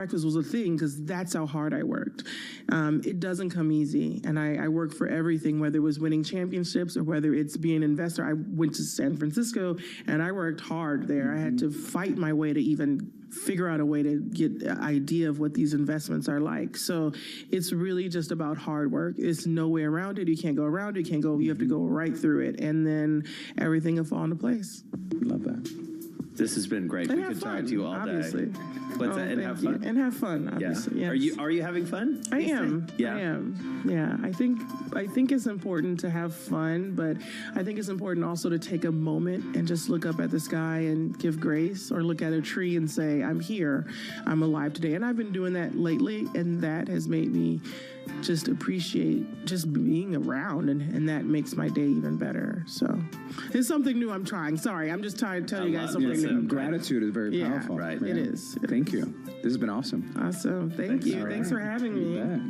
Breakfast was a thing because that's how hard I worked. It doesn't come easy, and I work for everything, whether it was winning championships or whether it's being an investor. I went to San Francisco, and I worked hard there. I had to fight my way to even figure out a way to get an idea of what these investments are like. So it's really just about hard work. It's no way around it. You can't go around it. You have to go right through it, and then everything will fall into place. Love that. This has been great. And we could fun, talk to you all obviously. day. What's that? And have fun. And have fun, obviously. Yeah. Yes. Are you having fun? I am. Yeah. I am. Yeah. I think it's important to have fun, but I think it's important also to take a moment and just look up at the sky and give grace, or look at a tree and say, I'm here. I'm alive today. And I've been doing that lately, and that has made me just appreciate just being around, and that makes my day even better. So it's something new I'm trying. Sorry, I'm just trying to tell you guys something new. Gratitude is very powerful. Right. It is. Thank you. This has been awesome. Awesome. Thank you. Thanks for having me. You bet.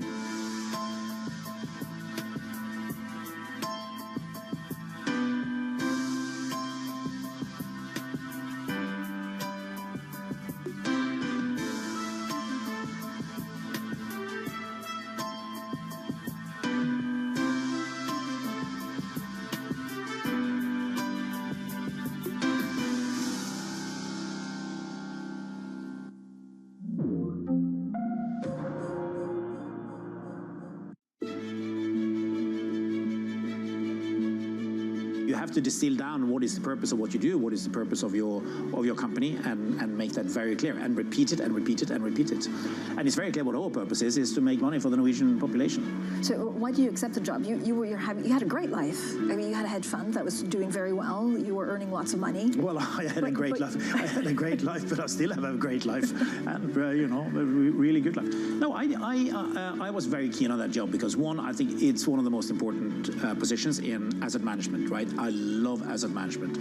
You have to distill down what is the purpose of what you do, what is the purpose of your company, and make that very clear, and repeat it and repeat it and repeat it. And it's very clear what our purpose is to make money for the Norwegian population. So why did you accept the job? You had a great life. I mean, you had a hedge fund that was doing very well. You were earning lots of money. Well, I had a great life. I had a great life, but I still have a great life, and a really good life. No, I was very keen on that job because, one, I think it's one of the most important positions in asset management. Right, I love asset management.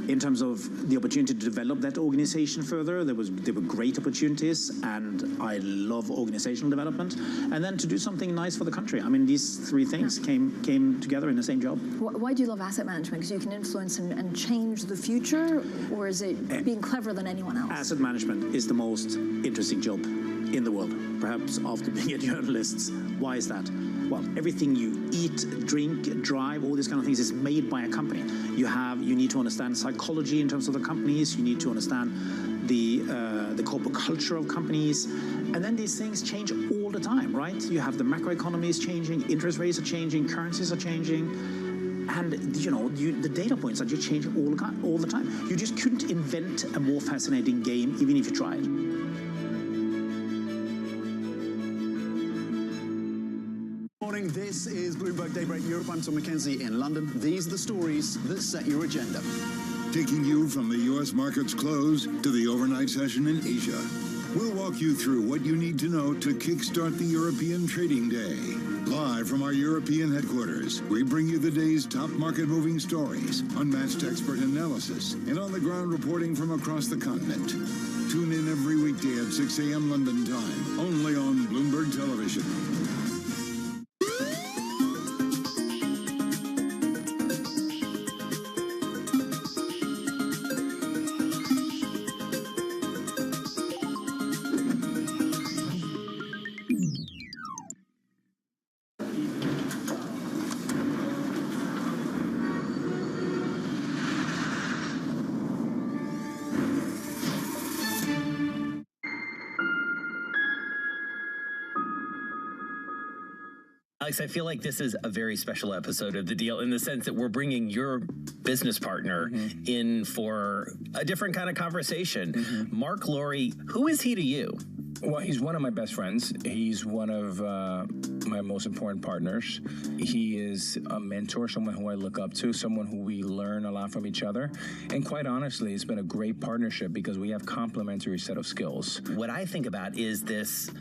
In terms of the opportunity to develop that organization further, there were great opportunities, and I love organizational development. And then to do something nice for the country. I mean, these three things came together in the same job. Why do you love asset management? Because you can influence and change the future, or is it being cleverer than anyone else? Asset management is the most interesting job in the world, perhaps after being a journalist. Why is that? Well, everything you eat, drink, drive, all these kind of things is made by a company. You need to understand psychology in terms of the companies. You need to understand the corporate culture of companies. And then these things change all the time, right? You have the macroeconomies changing, interest rates are changing, currencies are changing. And, the data points are just changing all the time. You just couldn't invent a more fascinating game, even if you tried. This is Bloomberg Daybreak Europe. I'm Tom McKenzie in London. These are the stories that set your agenda. Taking you from the U.S. market's close to the overnight session in Asia. We'll walk you through what you need to know to kickstart the European trading day. Live from our European headquarters, we bring you the day's top market-moving stories, unmatched expert analysis, and on-the-ground reporting from across the continent. Tune in every weekday at 6 a.m. London time, only on Bloomberg Television. Alex, I feel like this is a very special episode of The Deal in the sense that we're bringing your business partner in for a different kind of conversation. Mark Lowry, who is he to you? Well, he's one of my best friends. He's one of my most important partners. He is a mentor, someone who I look up to, someone who we learn a lot from each other. And quite honestly, it's been a great partnership because we have complementary set of skills. What I think about is this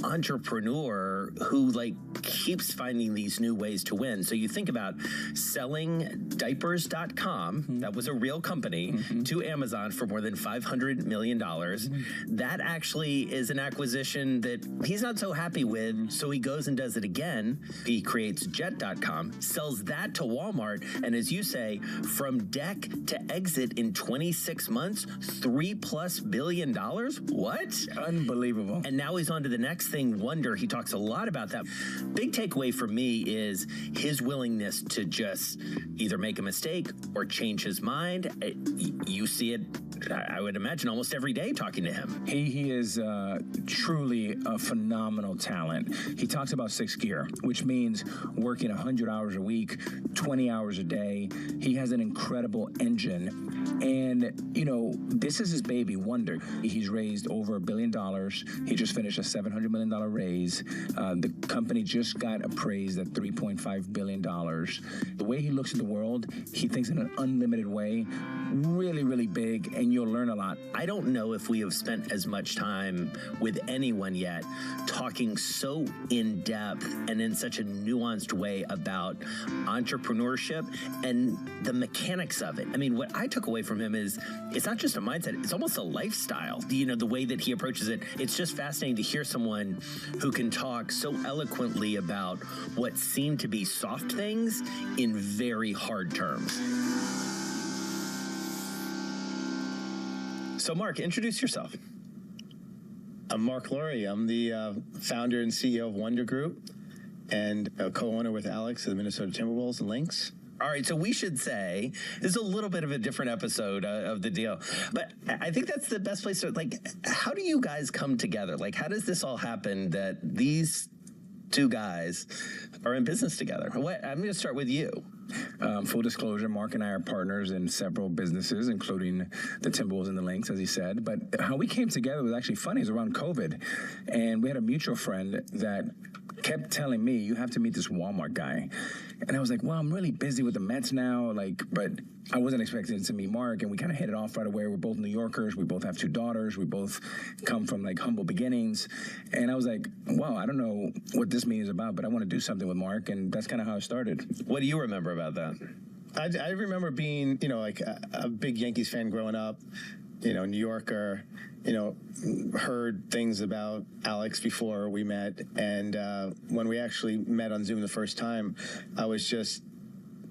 entrepreneur who like keeps finding these new ways to win. So you think about selling diapers.com, that was a real company, to Amazon for more than $500 million. That actually is an acquisition that he's not so happy with, so he goes and does it again. He creates jet.com, sells that to Walmart, and as you say, from deck to exit in 26 months, $3+ billion. What? Unbelievable. And now he's on to the next thing, Wonder. He talks a lot about that. Big takeaway for me is his willingness to just either make a mistake or change his mind. You see it, I would imagine, almost every day talking to him. He is truly a phenomenal talent. He talks about 6th gear, which means working 100 hours a week, 20 hours a day. He has an incredible engine. And, you know, this is his baby, Wonder. He's raised over $1 billion. He just finished a $700 million raise. The company just got appraised at $3.5 billion. The way he looks at the world, he thinks in an unlimited way, really, really big, and you'll learn a lot. I don't know if we have spent as much time with anyone yet talking so in depth and in such a nuanced way about entrepreneurship and the mechanics of it. I mean, what I took away from him is it's not just a mindset, it's almost a lifestyle. You know, the way that he approaches it, it's just fascinating to hear someone who can talk so eloquently about what seem to be soft things in very hard terms. So, Mark, introduce yourself. I'm Mark Laurie. I'm the founder and CEO of Wonder Group and a co-owner with Alex of the Minnesota Timberwolves and Lynx. All right, so we should say this is a little bit of a different episode of the deal, but I think that's the best place to, like, how do you guys come together? Like, how does this all happen that these two guys are in business together? I'm going to start with you. Full disclosure, Mark and I are partners in several businesses, including the Timberwolves and the Lynx, as he said. But how we came together was actually funny. It was around COVID. And we had a mutual friend that kept telling me, you have to meet this Walmart guy. And I was like, well, I'm really busy with the Mets now, but I wasn't expecting to meet Mark, and we kind of hit it off right away. We're both New Yorkers. We both have 2 daughters. We both come from like humble beginnings. And I was like, wow, I don't know what this meeting is about, but I want to do something with Mark, and that's kind of how it started. What do you remember about that? I remember being, like a big Yankees fan growing up, New Yorker, heard things about Alex before we met. And when we actually met on Zoom the first time, I was just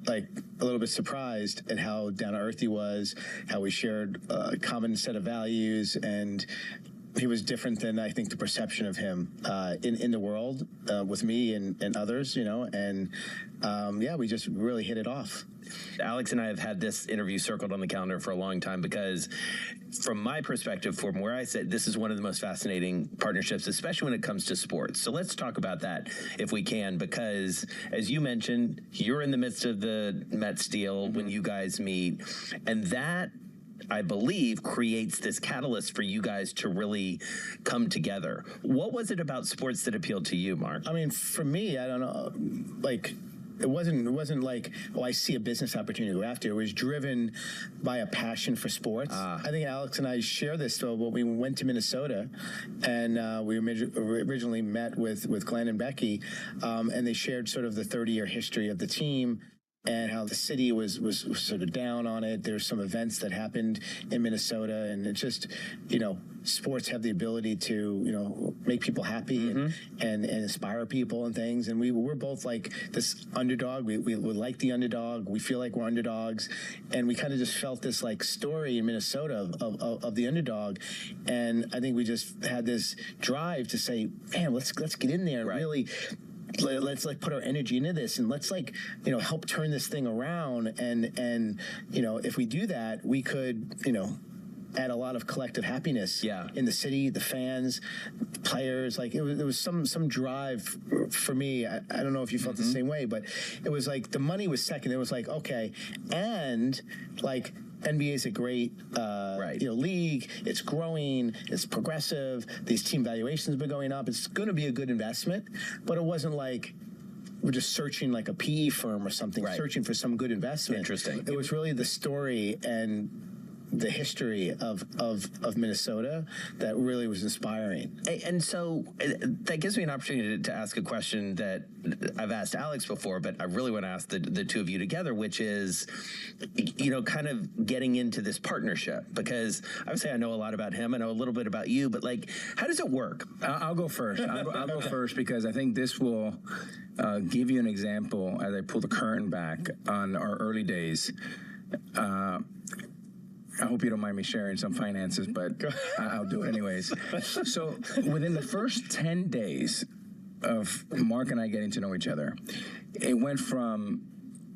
like a little bit surprised at how down to earth he was, how we shared a common set of values, and he was different than I think the perception of him in the world with me and others, and we just really hit it off. Alex and I have had this interview circled on the calendar for a long time because from my perspective, from where I sit, this is one of the most fascinating partnerships, especially when it comes to sports. So let's talk about that if we can, because as you mentioned, you're in the midst of the Mets deal when you guys meet, and that, I believe, creates this catalyst for you guys to really come together. What was it about sports that appealed to you, Mark? I mean, for me, I don't know, it wasn't like, I see a business opportunity to go after. It was driven by a passion for sports. I think Alex and I share this, though, when we went to Minnesota, and we originally met with Glenn and Becky, and they shared sort of the 30-year history of the team and how the city was sort of down on it. There's some events that happened in Minnesota, and it's just, sports have the ability to, make people happy and inspire people and things. And we're both like this underdog. We like the underdog. We feel like we're underdogs. And we kind of just felt this like story in Minnesota of the underdog. And I think we just had this drive to say, man, let's get in there and really let's put our energy into this, and let's help turn this thing around. And if we do that, we could add a lot of collective happiness in the city, the fans, the players. Like there was some drive for me. I don't know if you felt the same way, but it was like the money was second. It was like, okay, and like NBA is a great league. It's growing. It's progressive. These team valuations have been going up. It's going to be a good investment. But it wasn't like we're just searching like a PE firm or something, searching for some good investment. Interesting. It was really the story, and the history of Minnesota that really was inspiring. And so that gives me an opportunity to ask a question that I've asked Alex before, but I really want to ask the two of you together, which is, kind of getting into this partnership, because obviously I know a lot about him, I know a little bit about you, but like, how does it work? I'll go first. I'll go first because I think this will give you an example as I pull the curtain back on our early days. I hope you don't mind me sharing some finances, but I'll do it anyways. So within the first 10 days of Mark and I getting to know each other, it went from,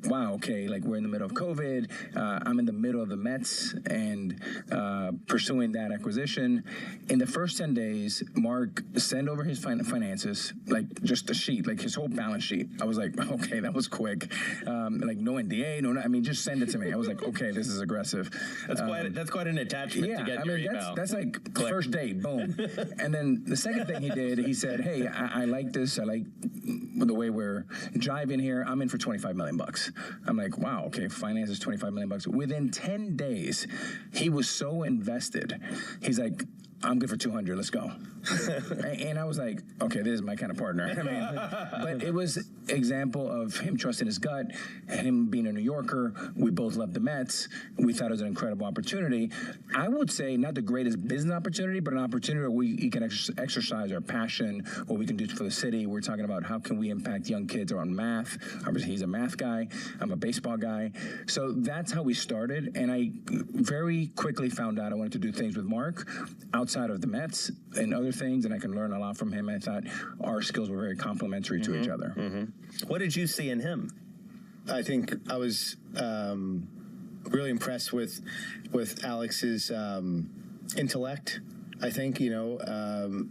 wow, okay, like we're in the middle of COVID, I'm in the middle of the Mets and pursuing that acquisition. In the first 10 days, Mark sent over his finances, like just a sheet, like his whole balance sheet. I was like, okay, that was quick. Like no NDA, just send it to me. I was like, okay, this is aggressive. That's quite an attachment to get your email. That's like first date, boom. And then the second thing he did, he said, hey, I like this. I like the way we're jiving here. I'm in for $25 million. I'm like, wow, okay, finance is $25 million. Within 10 days, he was so invested. He's like, I'm good for 200. Let's go. And I was like, okay, this is my kind of partner. But it was example of him trusting his gut, him being a New Yorker. We both loved the Mets. We thought it was an incredible opportunity. I would say not the greatest business opportunity, but an opportunity where we can exercise our passion, what we can do for the city. We're talking about how can we impact young kids around math. Obviously, he's a math guy. I'm a baseball guy. So that's how we started. And I very quickly found out I wanted to do things with Mark outside of the Mets and other things, and I can learn a lot from him. I thought our skills were very complementary to each other. Mm-hmm. What did you see in him? I think I was really impressed with Alex's intellect. I think, and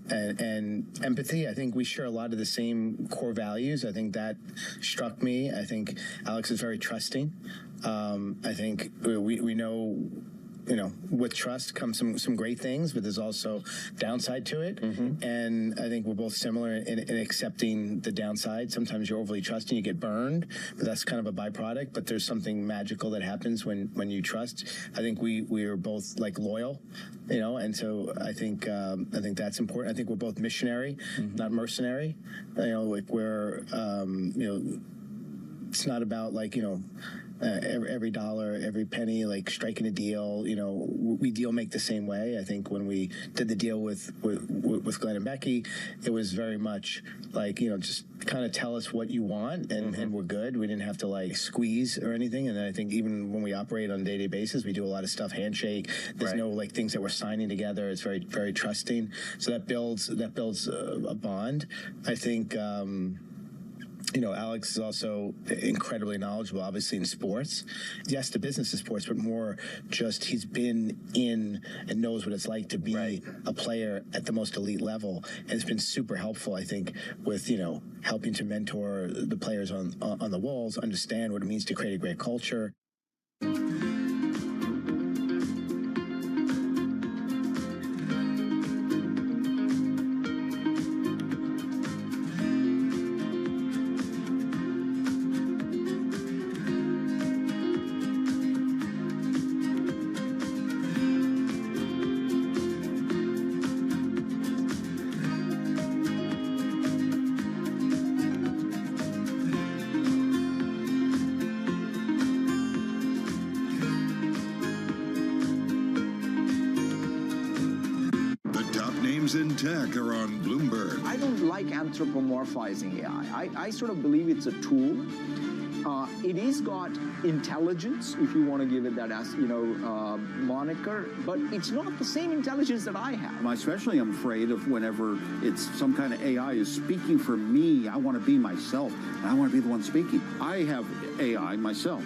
empathy. I think we share a lot of the same core values. I think that struck me. I think Alex is very trusting. I think we know, with trust comes some great things, but there's also downside to it. Mm-hmm. And I think we're both similar in accepting the downside. Sometimes you're overly trusting, you get burned, but that's kind of a byproduct. But there's something magical that happens when you trust. I think we are both like loyal, and so I think that's important. I think we're both missionary, not mercenary. Like we're, it's not about like, every dollar, every penny, like striking a deal. We make the same way. I think when we did the deal with Glenn and Becky, it was very much like, just kind of tell us what you want and we're good. We didn't have to like squeeze or anything. And then I think even when we operate on a day-to-day basis, we do a lot of stuff handshake. There's no like things that we're signing together. It's very, very trusting. So that builds a bond. I think, Alex is also incredibly knowledgeable, obviously, in sports. Yes, the business of sports, but more just he's been in and knows what it's like to be a player at the most elite level. And it's been super helpful, I think, with, helping to mentor the players on the Wolves, understand what it means to create a great culture. In tech are on Bloomberg. I don't like anthropomorphizing AI. I sort of believe it's a tool. It is got intelligence, if you want to give it that as moniker, but it's not the same intelligence that I have. I especially am afraid of whenever it's some kind of AI is speaking for me. I want to be myself, and I want to be the one speaking. I have AI myself,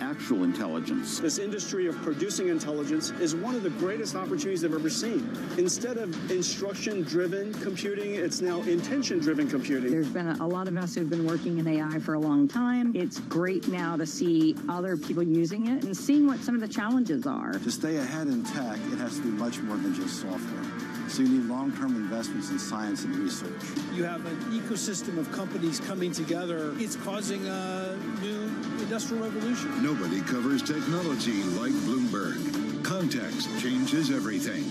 actual intelligence. This industry of producing intelligence is one of the greatest opportunities I've ever seen. Instead of instruction-driven computing, it's now intention-driven computing. There's been a lot of us who've been working in AI for a long time. It's great now to see other people using it and seeing what some of the challenges are. To stay ahead in tech, it has to be much more than just software. So you need long-term investments in science and research. You have an ecosystem of companies coming together. It's causing a new industrial revolution. Nobody covers technology like Bloomberg. Context changes everything.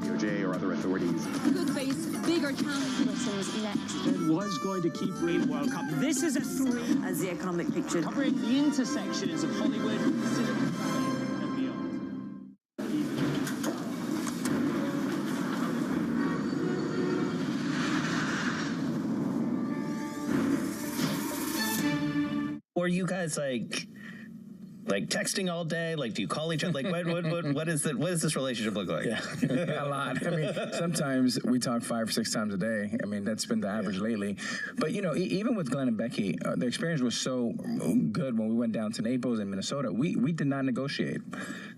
DOJ or other authorities could face bigger challenges next. It was going to keep Green World Cup. This is a three as the economic picture, covering the intersections of Hollywood, Silicon Valley, and beyond. Or you guys like texting all day? Like, do you call each other? Like, what does this relationship look like? Yeah, a lot. I mean, sometimes we talk 5 or 6 times a day. I mean, that's been the average lately. But, you know, even with Glenn and Becky, the experience was so good when we went down to Naples and Minnesota. We did not negotiate.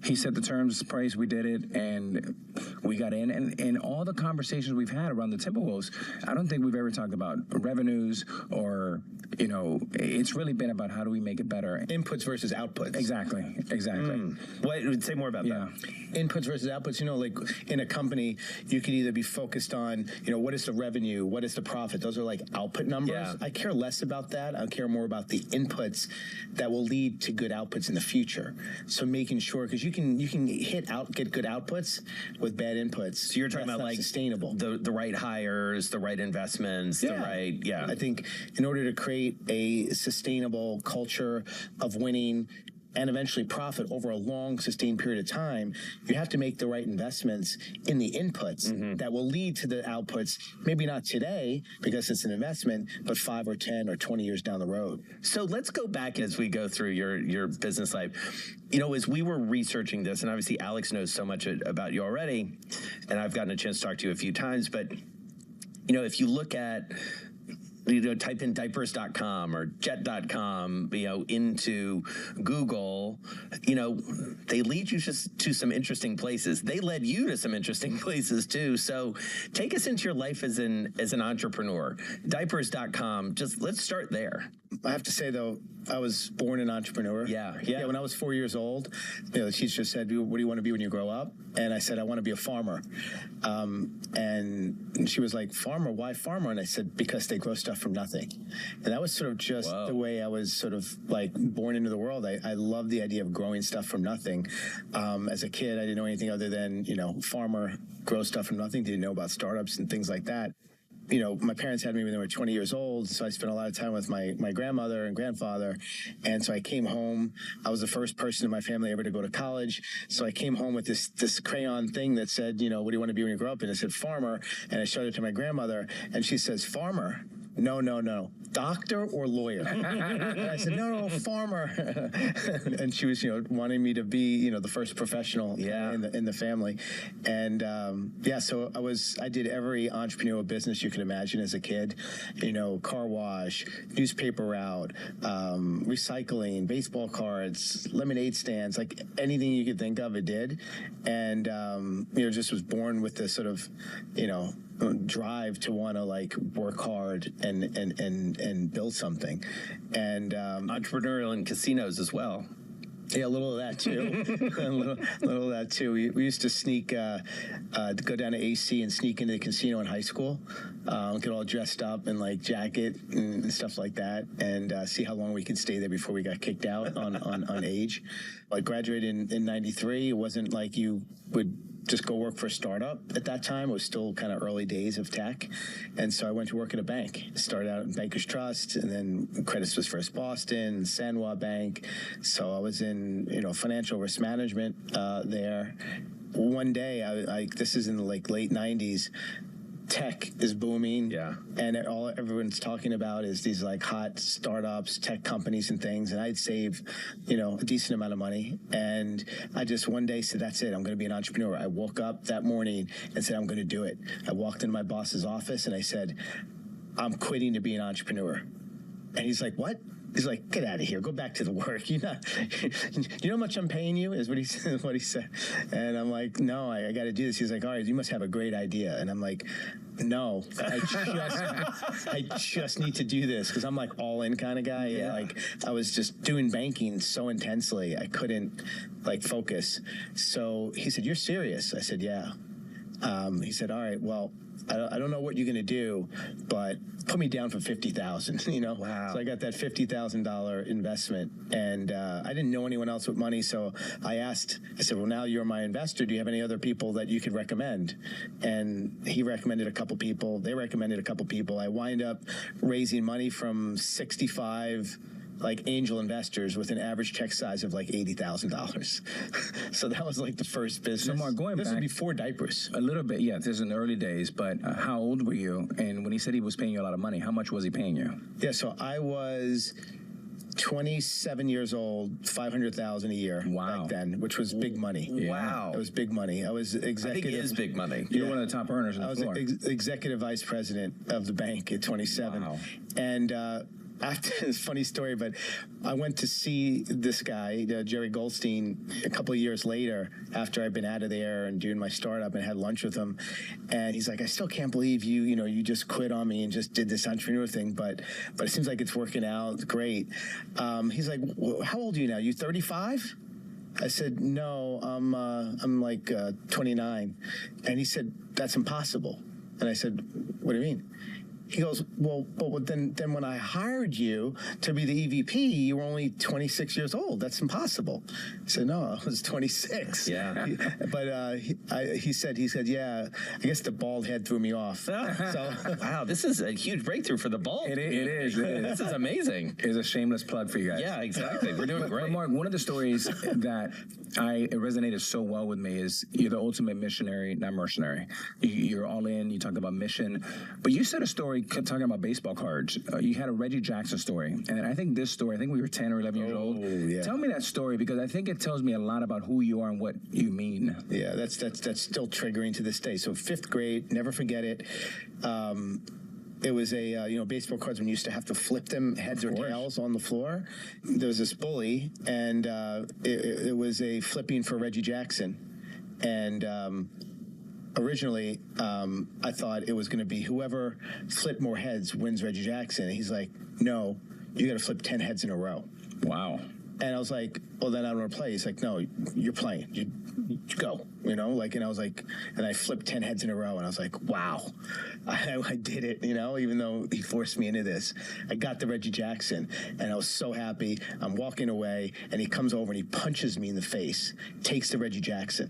He set the terms, price, we did it, and we got in. And all the conversations we've had around the Timberwolves, I don't think we've ever talked about revenues or, you know, it's really been about how do we make it better. Inputs versus outputs. Exactly. What? Say more about that. Inputs versus outputs. You know, like in a company, you could either be focused on, you know, what is the revenue, what is the profit. Those are like output numbers. Yeah. I care less about that. I care more about the inputs that will lead to good outputs in the future. So making sure, because you can get good outputs with bad inputs. So you're talking about like sustainable, the right hires, the right investments, the right. Yeah. I think in order to create a sustainable culture of winning and eventually profit over a long, sustained period of time, you have to make the right investments in the inputs that will lead to the outputs, maybe not today because it's an investment, but 5 or 10 or 20 years down the road. So let's go back as we go through your business life. You know, as we were researching this, and obviously Alex knows so much about you already, and I've gotten a chance to talk to you a few times, but, you know, if you look at, you know, type in diapers.com or jet.com, you know, into Google, you know, they lead you just to some interesting places. They led you to some interesting places too. So take us into your life as an entrepreneur. Diapers.com, just let's start there. I have to say, though, I was born an entrepreneur. Yeah. When I was 4 years old, you know, the teacher said, what do you want to be when you grow up? And I said, I want to be a farmer. And she was like, farmer? Why farmer? And I said, because they grow stuff from nothing. And that was sort of just the way I was sort of like born into the world. I love the idea of growing stuff from nothing. As a kid, I didn't know anything other than, you know, farmer, grow stuff from nothing. Didn't know about startups and things like that. You know, my parents had me when they were 20 years old, so I spent a lot of time with my grandmother and grandfather. And so I came home. I was the first person in my family ever to go to college. So I came home with this crayon thing that said, you know, what do you want to be when you grow up? And it said farmer. And I showed it to my grandmother, and she says, farmer? No. Doctor or lawyer? And I said, no, farmer. And she was, you know, wanting me to be, you know, the first professional in the family. And so I did every entrepreneurial business you could imagine as a kid, you know, car wash, newspaper route, recycling, baseball cards, lemonade stands, like anything you could think of, it did. And, you know, just was born with this sort of, you know, drive to want to like work hard and build something. And entrepreneurial in casinos as well. Yeah, a little of that too. a little of that too. We used to sneak, go down to AC and sneak into the casino in high school, get all dressed up in like jacket and stuff like that, and see how long we could stay there before we got kicked out on age. I graduated in '93. It wasn't like you would just go work for a startup at that time. It was still kind of early days of tech. And so I went to work at a bank. Started out in Bankers Trust, and then Credit Suisse First Boston, Sanwa Bank. So I was in, you know, financial risk management there. One day, this is in the like late 90s, tech is booming. Yeah. And everyone's talking about is these like hot startups, tech companies and things. And I'd save, you know, a decent amount of money. And I just one day said, that's it. I'm going to be an entrepreneur. I woke up that morning and said, I'm going to do it. I walked into my boss's office and I said, I'm quitting to be an entrepreneur. And he's like, what? He's like, get out of here. Go back to the work. You know how much I'm paying you is what he said. And I'm like, no, I got to do this. He's like, all right, you must have a great idea. And I'm like, no, I just need to do this because I'm like all in kind of guy. Yeah. And like I was just doing banking so intensely. I couldn't like focus. So he said, you're serious? I said, yeah. He said, all right, well, I don't know what you're going to do, but put me down for $50,000, you know? Wow. So I got that $50,000 investment, and I didn't know anyone else with money, so I said, well, now you're my investor. Do you have any other people that you could recommend? And he recommended a couple people. They recommended a couple people. I wind up raising money from 65 angel investors with an average check size of like $80,000. So that was like the first business. So Mark, going this back was before diapers. A little bit, yeah. This is in the early days, but how old were you? And when he said he was paying you a lot of money, how much was he paying you? Yeah, so I was 27 years old, $500,000 a year back then, which was big money. Yeah. Wow. It was big money. I was executive. I think it is big money. You're one of the top earners in the floor. I was executive vice president of the bank at 27. Wow. And after this funny story, but I went to see this guy, Jerry Goldstein, a couple of years later after I'd been out of there and doing my startup, and had lunch with him. And he's like, I still can't believe you just quit on me and just did this entrepreneur thing, but it seems like it's working out great. He's like, well, how old are you now? You 35? I said, no, I'm like 29. And he said, that's impossible. And I said, what do you mean? He goes, well, but then when I hired you to be the EVP, you were only 26 years old. That's impossible. I said, no, I was 26. Yeah. But he said, yeah, I guess the bald head threw me off. So wow, this is a huge breakthrough for the bald. It is. This is amazing. It's a shameless plug for you guys. Yeah, exactly. We're doing great. But Mark, one of the stories that it resonated so well with me is you're the ultimate missionary, not mercenary. You're all in. You talked about mission. But you said a story talking about baseball cards. You had a Reggie Jackson story. And I think this story, I think we were 10 or 11 years old. Yeah. Tell me that story, because I think it tells me a lot about who you are and what you mean. Yeah, that's still triggering to this day. So 5th grade, never forget it. It was baseball cards when you used to have to flip them heads or tails on the floor. There was this bully, and it was a flipping for Reggie Jackson. And originally, I thought it was going to be whoever flipped more heads wins Reggie Jackson. And he's like, no, you got to flip 10 heads in a row. Wow. And I was like, well, then I don't want to play. He's like, no, you're playing. You go, and I was like, and I flipped 10 heads in a row, and I was like, wow, I did it, even though he forced me into this. I got the Reggie Jackson, and I was so happy. I'm walking away, and he comes over and he punches me in the face, takes the Reggie Jackson.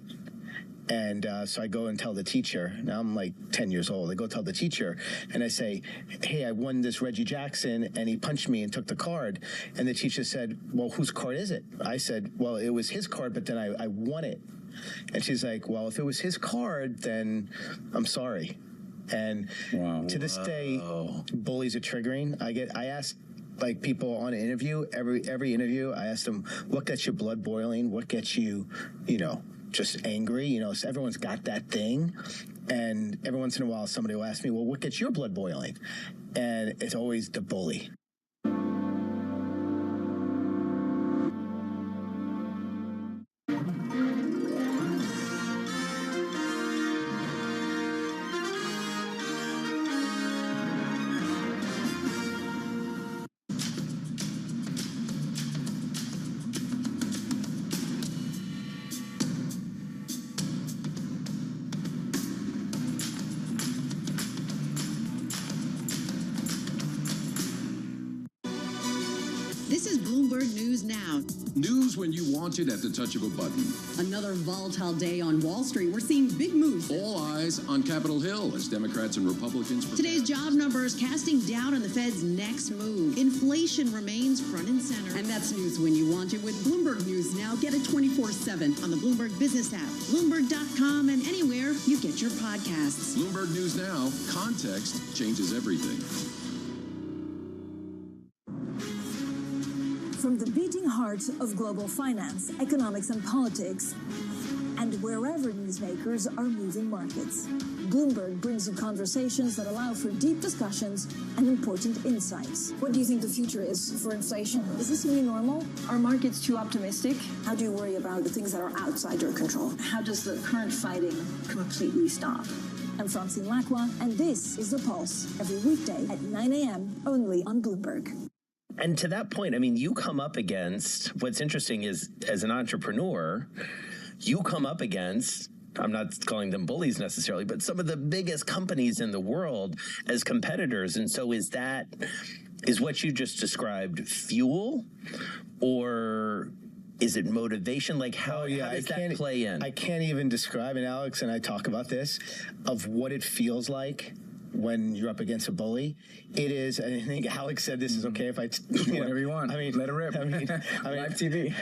And so I go and tell the teacher. Now I'm like 10 years old. I go tell the teacher, and I say, hey, I won this Reggie Jackson, and he punched me and took the card. And the teacher said, well, whose card is it? I said, well, it was his card, but then I won it. And she's like, well, if it was his card, then I'm sorry. And to this day, bullies are triggering. I ask people on an interview, every interview, I ask them, what gets your blood boiling? What gets you, just angry? So everyone's got that thing. And every once in a while, somebody will ask me, well, what gets your blood boiling? And it's always the bully. This is Bloomberg News Now. News when you want it at the touch of a button. Another volatile day on Wall Street. We're seeing big moves. All eyes on Capitol Hill as Democrats and Republicans prepare. Today's job numbers casting doubt on the Fed's next move. Inflation remains front and center. And that's news when you want it with Bloomberg News Now. Get it 24/7 on the Bloomberg Business app, Bloomberg.com, and anywhere you get your podcasts. Bloomberg News Now. Context changes everything. From the beating heart of global finance, economics, and politics, and wherever newsmakers are moving markets, Bloomberg brings you conversations that allow for deep discussions and important insights. What do you think the future is for inflation? Is this a new normal? Are markets too optimistic? How do you worry about the things that are outside your control? How does the current fighting completely stop? I'm Francine Lacroix, and this is The Pulse, every weekday at 9 a.m. only on Bloomberg. And to that point, I mean, you come up against, what's interesting is, as an entrepreneur, you come up against I'm not calling them bullies necessarily, but some of the biggest companies in the world as competitors. And so is what you just described fuel, or is it motivation? Like how does that play in? I can't even describe, and Alex and I talk about this, of what it feels like when you're up against a bully. It is, I think Alex said this is okay if I... Whatever you want. I mean, let it rip. I mean Live TV.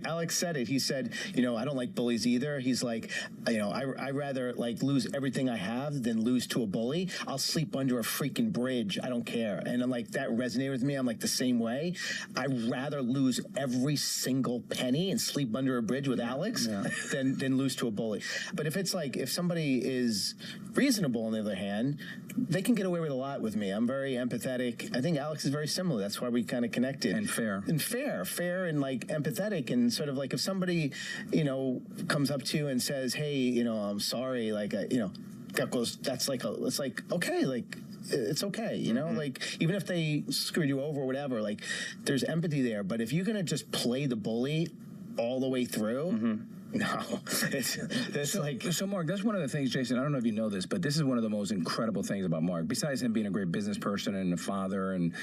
Alex said it. He said, I don't like bullies either. He's like, I rather like lose everything I have than lose to a bully. I'll sleep under a freaking bridge. I don't care. And I'm like, that resonated with me. I'm like the same way. I'd rather lose every single penny and sleep under a bridge with Alex than lose to a bully. But if it's like, if somebody is reasonable on the other hand, they can get away with a lot with me. I'm very empathetic. I think Alex is very similar. That's why we kind of connected. And fair and like empathetic, and sort of like if somebody, comes up to you and says, hey, I'm sorry, like, that goes, that's like, it's like, okay, like, it's okay, like even if they screwed you over or whatever, like there's empathy there. But if you're going to just play the bully all the way through, no, so Mark, that's one of the things, Jason, I don't know if you know this, but this is one of the most incredible things about Mark. Besides him being a great business person and a father and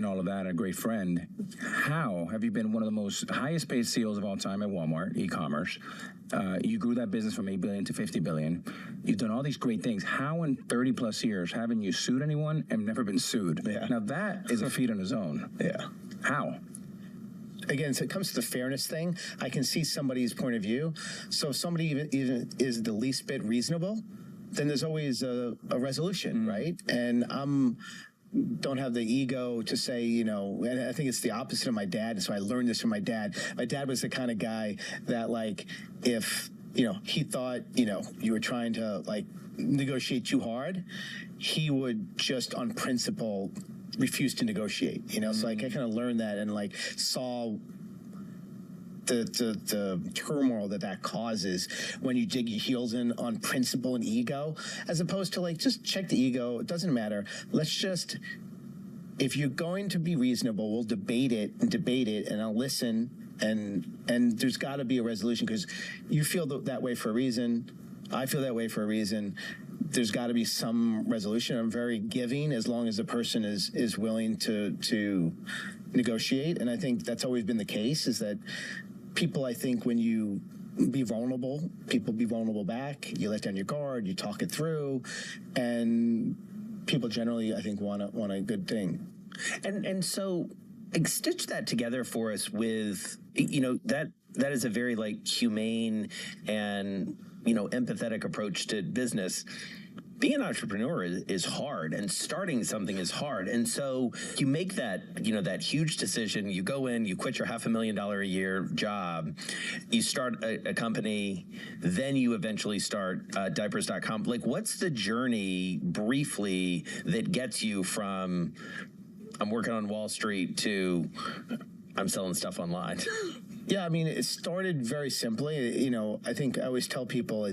all of that, and a great friend, how have you been one of the most highest paid CEOs of all time at Walmart, e-commerce? You grew that business from $8 billion to $50 billion. You've done all these great things. How in 30 plus years haven't you sued anyone and never been sued? Yeah. Now that is a feat on its own. Yeah. How? Again, so it comes to the fairness thing. I can see somebody's point of view. So if somebody even is the least bit reasonable, then there's always a resolution, right? And don't have the ego to say, and I think it's the opposite of my dad. So I learned this from my dad. My dad was the kind of guy that, like, if, he thought, you were trying to, like, negotiate too hard, he would just on principle refused to negotiate, so like I kind of learned that and like saw the turmoil that causes when you dig your heels in on principle and ego, as opposed to like just check the ego. It doesn't matter. Let's just, if you're going to be reasonable, we'll debate it, and I'll listen, and there's got to be a resolution, because you feel that way for a reason. I feel that way for a reason. There's got to be some resolution. I'm very giving as long as the person is willing to negotiate. And I think that's always been the case, is that people, I think, when you be vulnerable, people be vulnerable back. You let down your guard, you talk it through, and people generally, I think, want a good thing. And so stitch that together for us with, that is a very like humane and empathetic approach to business. Being an entrepreneur is hard, and starting something is hard. And so you make that, that huge decision. You go in, you quit your $500,000 a year job, you start a company, then you eventually start diapers.com. Like, what's the journey briefly that gets you from I'm working on Wall Street to I'm selling stuff online? Yeah, I mean, it started very simply. I think I always tell people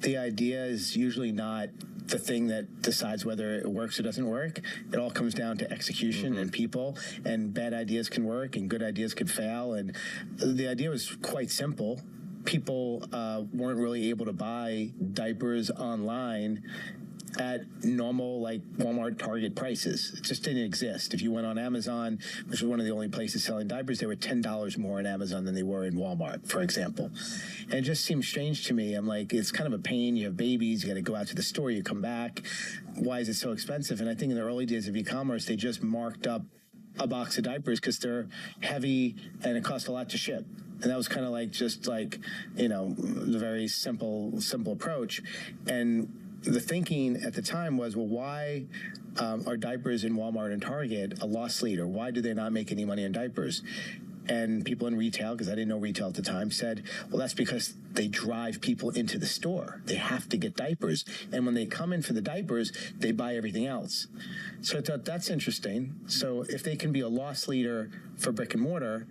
the idea is usually not the thing that decides whether it works or doesn't work. It all comes down to execution and people, and bad ideas can work and good ideas could fail. And the idea was quite simple. People weren't really able to buy diapers online at normal, like Walmart, Target prices. It just didn't exist. If you went on Amazon, which was one of the only places selling diapers, they were $10 more in Amazon than they were in Walmart, for example. And it just seemed strange to me. I'm like, it's kind of a pain. You have babies, you got to go out to the store, you come back. Why is it so expensive? And I think in the early days of e-commerce, they just marked up a box of diapers because they're heavy and it costs a lot to ship. And that was kind of like just like, the very simple approach. And the thinking at the time was, well, why are diapers in Walmart and Target a loss leader? Why do they not make any money on diapers? And people in retail, because I didn't know retail at the time, said, well, that's because they drive people into the store. They have to get diapers. And when they come in for the diapers, they buy everything else. So I thought, that's interesting. So if they can be a loss leader for brick and mortar,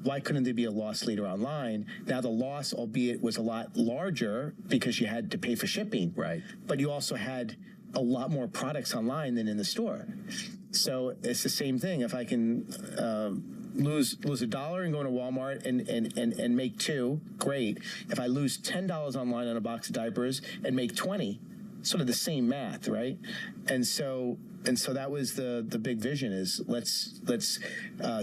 why couldn't they be a loss leader online? Now, the loss, albeit, was a lot larger because you had to pay for shipping. Right. But you also had a lot more products online than in the store. So it's the same thing. If I can lose $1 and go into Walmart and make $2, great. If I lose $10 online on a box of diapers and make 20, sort of the same math, right? And so that was the big vision is let's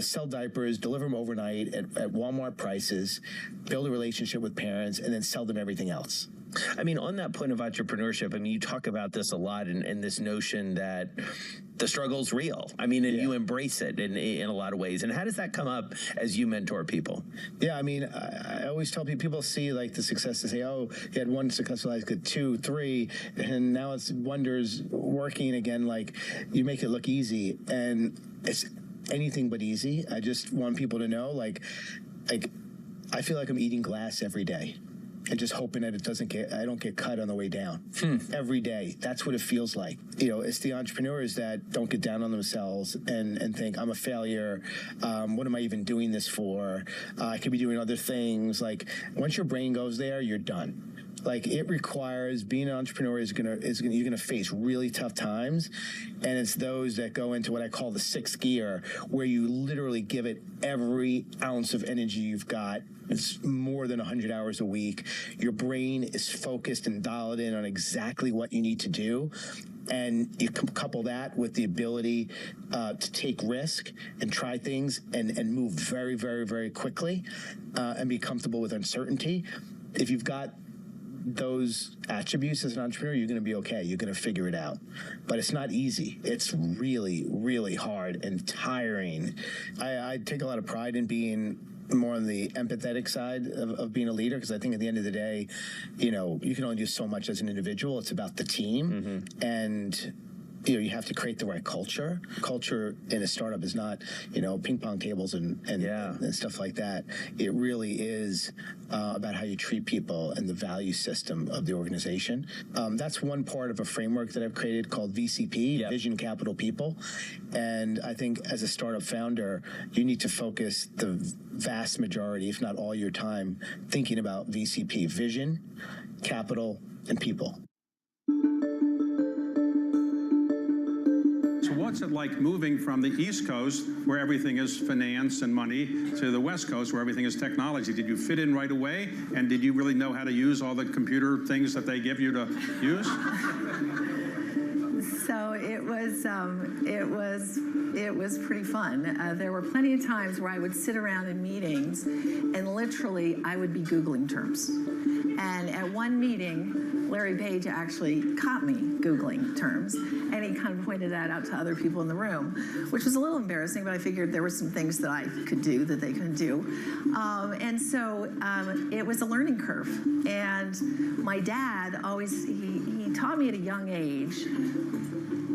sell diapers, deliver them overnight at Walmart prices, build a relationship with parents, and then sell them everything else. I mean, on that point of entrepreneurship, I mean, you talk about this a lot and this notion that the struggle's real. I mean, and you embrace it in a lot of ways. And how does that come up as you mentor people? Yeah, I mean, I always tell people see like the success to say, oh, you had one successful life, good 2, 3, and now it's wonders working again. Like you make it look easy, and it's anything but easy. I just want people to know, like I feel like I'm eating glass every day. And just hoping that I don't get cut on the way down every day. That's what it feels like. You know, it's the entrepreneurs that don't get down on themselves and think I'm a failure. What am I even doing this for? I could be doing other things. Like once your brain goes there, you're done. Like it requires being an entrepreneur you're gonna face really tough times, and it's those that go into what I call the 6th gear, where you literally give it every ounce of energy you've got. It's more than 100 hours a week. Your brain is focused and dialed in on exactly what you need to do. And you couple that with the ability to take risk and try things and move very, very, very quickly and be comfortable with uncertainty. If you've got those attributes as an entrepreneur, you're going to be okay. You're going to figure it out. But it's not easy. It's really, really hard and tiring. I take a lot of pride in being more on the empathetic side of being a leader, because I think at the end of the day, you know, you can only do so much as an individual. It's about the team. And you know, you have to create the right culture. Culture in a startup is not, you know, ping pong tables and stuff like that. It really is about how you treat people and the value system of the organization. That's one part of a framework that I've created called VCP, Vision Capital People. And I think as a startup founder, you need to focus the vast majority, if not all your time, thinking about VCP, vision, capital, and people. So what's it like moving from the East Coast, where everything is finance and money, to the West Coast, where everything is technology? Did you fit in right away? And did you really know how to use all the computer things that they give you to use? So it was pretty fun. There were plenty of times where I would sit around in meetings and literally I would be Googling terms. And at one meeting, Larry Page actually caught me Googling terms, and he kind of pointed that out to other people in the room, which was a little embarrassing, but I figured there were some things that I could do that they couldn't do. And so it was a learning curve. And my dad always, he taught me at a young age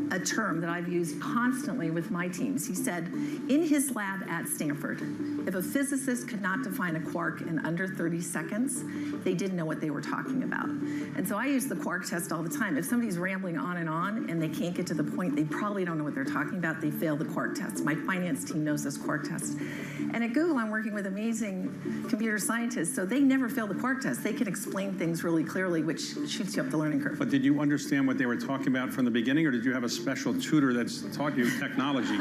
a term that I've used constantly with my teams. He said, in his lab at Stanford, if a physicist could not define a quark in under 30 seconds, they didn't know what they were talking about. And so I use the quark test all the time. If somebody's rambling on and they can't get to the point, they probably don't know what they're talking about, they fail the quark test. My finance team knows this quark test. And at Google, I'm working with amazing computer scientists, so they never fail the quark test. They can explain things really clearly, which shoots you up the learning curve. But did you understand what they were talking about from the beginning, or did you have a special tutor that's taught you technology?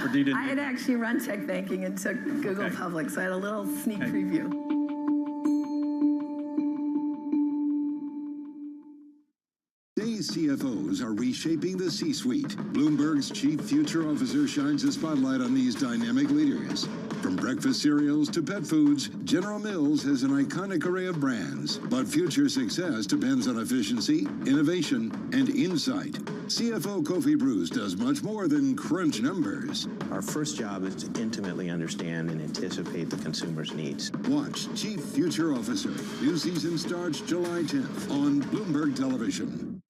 Or did you I had actually run tech banking and took Google public, so I had a little sneak preview. Today's CFOs are reshaping the C-suite. Bloomberg's chief future officer shines a spotlight on these dynamic leaders. From breakfast cereals to pet foods, General Mills has an iconic array of brands. But future success depends on efficiency, innovation, and insight. CFO Kofi Bruce does much more than crunch numbers. Our first job is to intimately understand and anticipate the consumer's needs. Watch Chief Future Officer. New season starts July 10th on Bloomberg Television.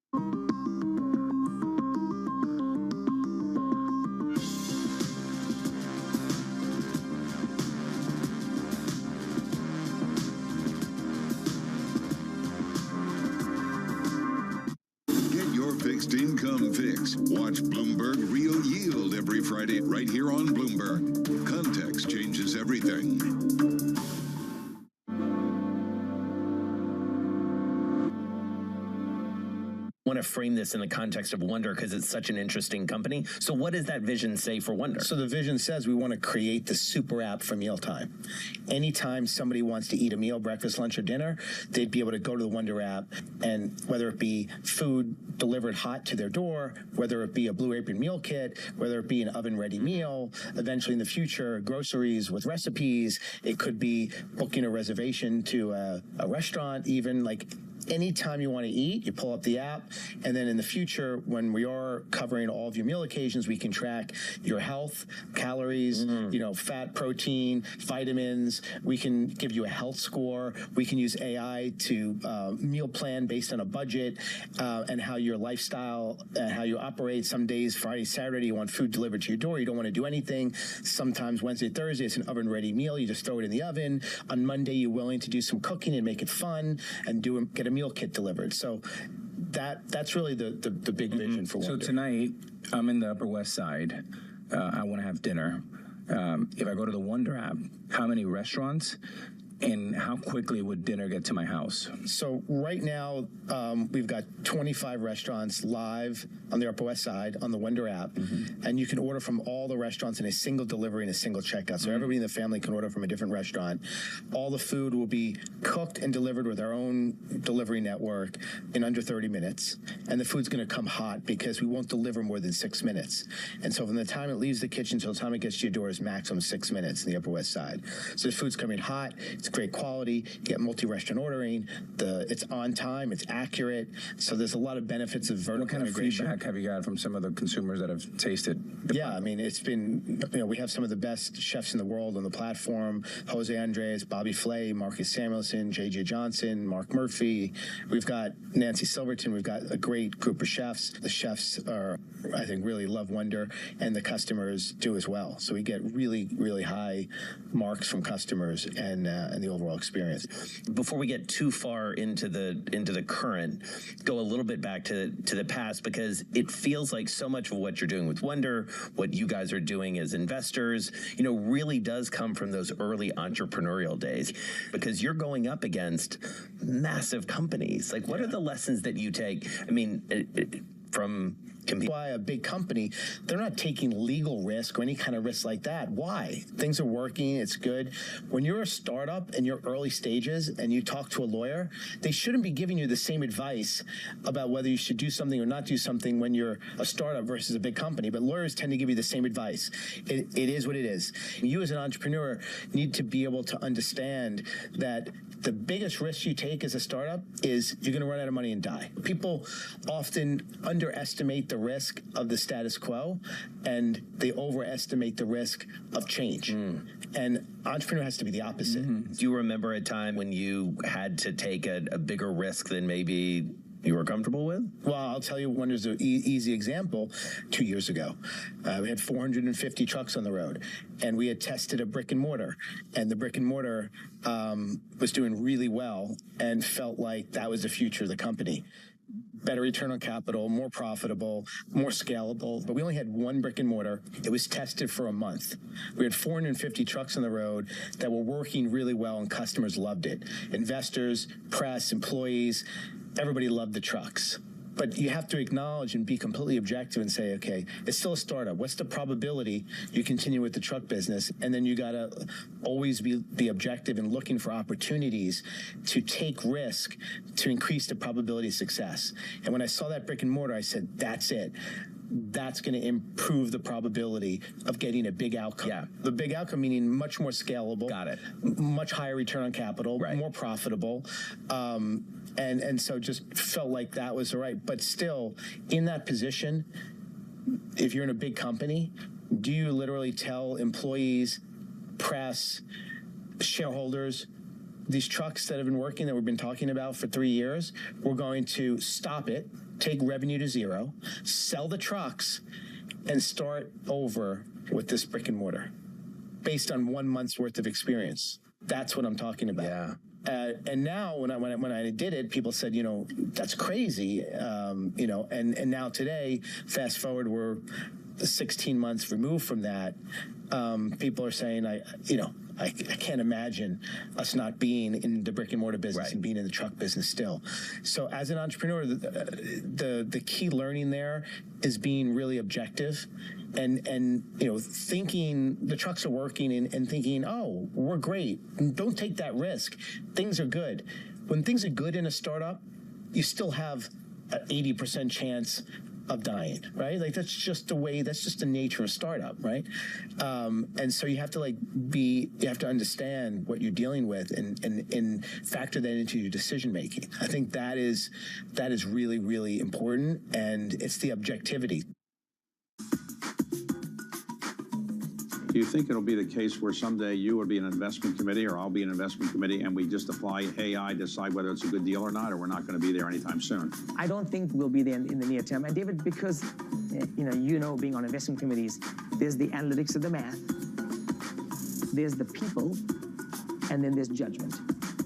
Fixed income fix. Watch Bloomberg Real Yield every Friday right here on Bloomberg. Context changes everything. want to frame this in the context of Wonder because it's such an interesting company. So what does that vision say for Wonder? So the vision says we want to create the super app for mealtime. Anytime somebody wants to eat a meal, breakfast, lunch, or dinner, they'd be able to go to the Wonder app, and whether it be food delivered hot to their door, whether it be a Blue Apron meal kit, whether it be an oven-ready meal, eventually in the future, groceries with recipes, it could be booking a reservation to a restaurant even, like anytime you want to eat, you pull up the app, and then in the future, when we are covering all of your meal occasions, we can track your health, calories, fat, protein, vitamins. We can give you a health score. We can use AI to meal plan based on a budget and how your lifestyle, how you operate. Some days, Friday, Saturday, you want food delivered to your door. You don't want to do anything. Sometimes Wednesday, Thursday, it's an oven-ready meal. You just throw it in the oven. On Monday, you're willing to do some cooking and make it fun and get a meal kit delivered. So that's really the big vision for Wonder. So tonight, I'm in the Upper West Side. I want to have dinner. If I go to the Wonder app, how many restaurants and how quickly would dinner get to my house? So right now, we've got 25 restaurants live on the Upper West Side on the Wonder app, and you can order from all the restaurants in a single delivery and a single checkout. So everybody in the family can order from a different restaurant. All the food will be cooked and delivered with our own delivery network in under 30 minutes, and the food's going to come hot because we won't deliver more than 6 minutes. And so from the time it leaves the kitchen till the time it gets to your door is maximum 6 minutes in the Upper West Side. So the food's coming hot. It's great quality. You get multi-restaurant ordering. It's on time. It's accurate. So there's a lot of benefits of vertical integration. What kind of feedback have you got from some of the consumers that have tasted? Yeah, I mean, it's been, we have some of the best chefs in the world on the platform. Jose Andres, Bobby Flay, Marcus Samuelson, J.J. Johnson, Mark Murphy. We've got Nancy Silverton. We've got a great group of chefs. The chefs are, I think, really love Wonder, and the customers do as well. So we get really, really high marks from customers and the overall experience. Before we get too far into the current, go a little bit back to the past, because it feels like so much of what you're doing with Wonder, what you guys are doing as investors, really does come from those early entrepreneurial days, because you're going up against massive companies. Like, what are the lessons that you take? I mean, from why a big company, they're not taking legal risk or any kind of risk like that. Why? Things are working, it's good. When you're a startup in your early stages and you talk to a lawyer, they shouldn't be giving you the same advice about whether you should do something or not do something when you're a startup versus a big company. But lawyers tend to give you the same advice. It is what it is. You as an entrepreneur need to be able to understand that the biggest risk you take as a startup is you're going to run out of money and die. People often underestimate the risk of the status quo, and they overestimate the risk of change. And entrepreneur has to be the opposite. Do you remember a time when you had to take a bigger risk than maybe you were comfortable with? Well, I'll tell you one is an easy example. 2 years ago, we had 450 trucks on the road, and we had tested a brick and mortar, and the brick and mortar was doing really well and felt like that was the future of the company. Better return on capital, more profitable, more scalable. But we only had one brick and mortar. It was tested for a month. We had 450 trucks on the road that were working really well, and customers loved it. Investors, press, employees, everybody loved the trucks. But you have to acknowledge and be completely objective and say, okay, it's still a startup. What's the probability you continue with the truck business? And then you got to always be objective and looking for opportunities to take risk to increase the probability of success. And when I saw that brick and mortar, I said, that's it. That's going to improve the probability of getting a big outcome. Yeah. The big outcome meaning much more scalable. Got it. Much higher return on capital, right. More profitable. And so just felt like that was all right. But still, in that position, if you're in a big company, do you literally tell employees, press, shareholders, these trucks that have been working that we've been talking about for 3 years, we're going to stop it, take revenue to zero, sell the trucks, and start over with this brick and mortar based on 1 month's worth of experience? That's what I'm talking about. Yeah. And now when I did it, people said, that's crazy. And now today, fast forward, we're 16 months removed from that. People are saying, I can't imagine us not being in the brick and mortar business and being in the truck business still. So as an entrepreneur, the key learning there is being really objective and thinking the trucks are working and thinking, oh, we're great. Don't take that risk. Things are good. When things are good in a startup, you still have an 80% chance of dying, right? Like that's just the nature of startup, right? And so you have to you have to understand what you're dealing with and factor that into your decision making. I think that is really, really important, and it's the objectivity. Do you think it'll be the case where someday you will be an investment committee or I'll be an investment committee and we just apply AI to decide whether it's a good deal or not, or we're not going to be there anytime soon? I don't think we'll be there in the near term. And David, because, being on investment committees, there's the analytics of the math, there's the people, and then there's judgment.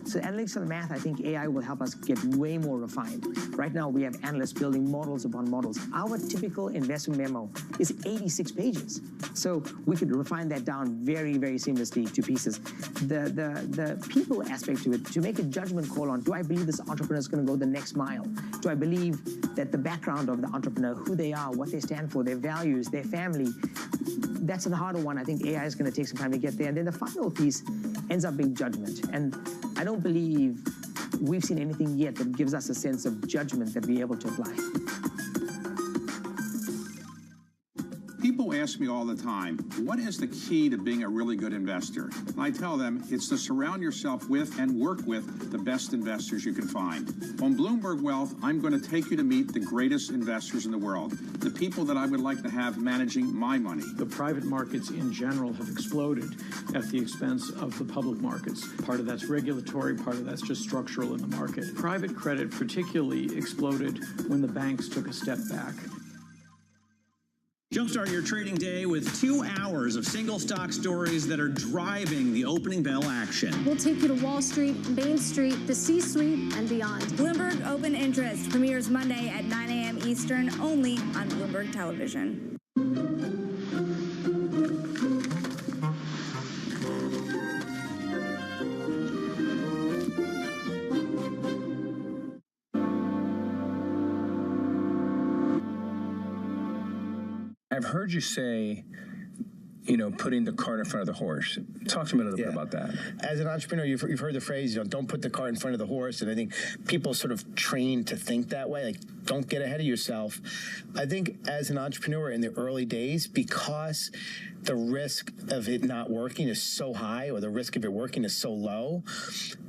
So analytics of the math, I think AI will help us get way more refined. Right now, we have analysts building models upon models. Our typical investment memo is 86 pages. So we could refine that down very, very seamlessly to pieces. The people aspect to it, to make a judgment call on, do I believe this entrepreneur is going to go the next mile? Do I believe that the background of the entrepreneur, who they are, what they stand for, their values, their family, that's the harder one. I think AI is going to take some time to get there. And then the final piece ends up being judgment. And I don't believe we've seen anything yet that gives us a sense of judgment that we're able to apply. People ask me all the time, what is the key to being a really good investor? And I tell them it's to surround yourself with and work with the best investors you can find. On Bloomberg Wealth, I'm going to take you to meet the greatest investors in the world, the people that I would like to have managing my money. The private markets in general have exploded at the expense of the public markets. Part of that's regulatory, part of that's just structural in the market. Private credit particularly exploded when the banks took a step back. Jumpstart your trading day with 2 hours of single stock stories that are driving the opening bell action. We'll take you to Wall Street, Main Street, the C-Suite, and beyond. Bloomberg Open Interest premieres Monday at 9 a.m. Eastern, only on Bloomberg Television. I've heard you say, putting the cart in front of the horse. Talk to me a little bit about that. As an entrepreneur, you've heard the phrase, don't put the cart in front of the horse. And I think people sort of train to think that way, like, don't get ahead of yourself. I think as an entrepreneur in the early days, because the risk of it not working is so high, or the risk of it working is so low,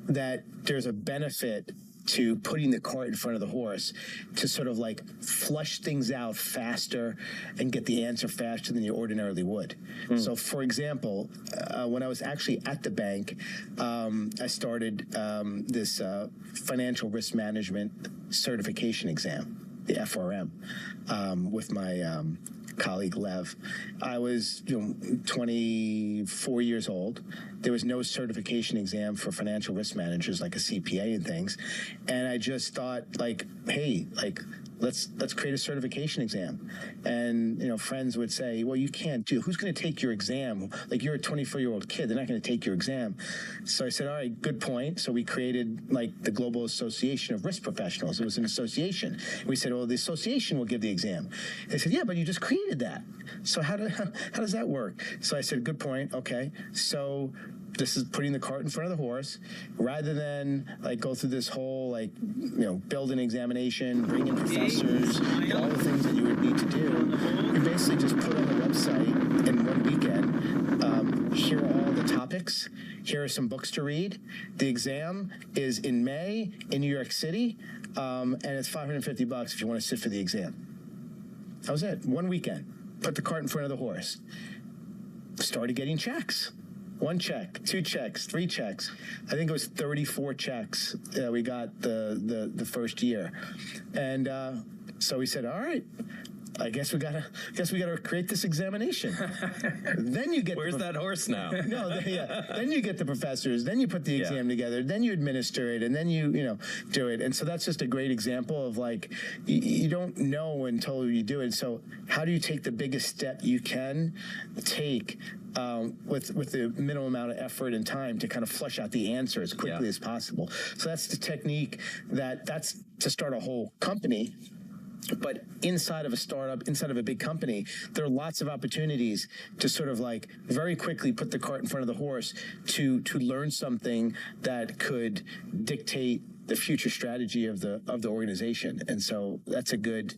that there's a benefit to putting the cart in front of the horse to sort of flush things out faster and get the answer faster than you ordinarily would. So, for example, when I was actually at the bank, I started this financial risk management certification exam, the FRM, with my colleague Lev. I was 24 years old. There was no certification exam for financial risk managers like a CPA and things. And I just thought hey, let's create a certification exam. And friends would say, well, you can't do, who's going to take your exam? You're a 24-year-old kid, they're not going to take your exam. So I said, all right, good point. So we created the Global Association of Risk Professionals. It was an association. And we said, well, the association will give the exam. They said, yeah, but you just created that. So how does that work? So I said, good point. Okay. So this is putting the cart in front of the horse. Rather than go through this whole build an examination, bring in professors, all the things that you would need to do, you basically just put on the website in one weekend, here are all the topics, here are some books to read. The exam is in May in New York City, and it's $550 if you want to sit for the exam. That was it. One weekend. Put the cart in front of the horse. Started getting checks. 1 check, 2 checks, 3 checks. I think it was 34 checks we got the first year. And so we said, all right, I guess we gotta create this examination. Then you get where's that horse now? No, then you get the professors. Then you put the exam together. Then you administer it, and then you do it. And so that's just a great example of like you don't know until you do it. So how do you take the biggest step you can take with the minimal amount of effort and time to kind of flush out the answer as quickly as possible? So that's the technique that's to start a whole company. But inside of a startup, inside of a big company, there are lots of opportunities to sort of like very quickly put the cart in front of the horse to learn something that could dictate the future strategy of the organization. And so that's a good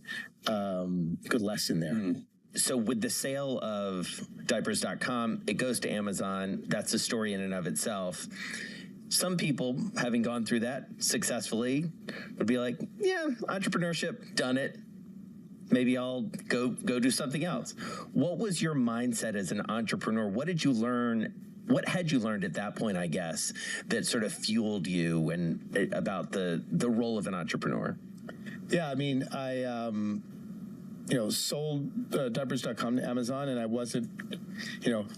lesson there. Mm-hmm. So with the sale of diapers.com, it goes to Amazon. That's a story in and of itself. Some people, having gone through that successfully, would be like, yeah, entrepreneurship, done it. Maybe I'll go do something else. What was your mindset as an entrepreneur? What did you learn? What had you learned at that point, I guess, that sort of fueled you and about the role of an entrepreneur? Yeah, I mean, I sold diapers.com to Amazon, and I wasn't,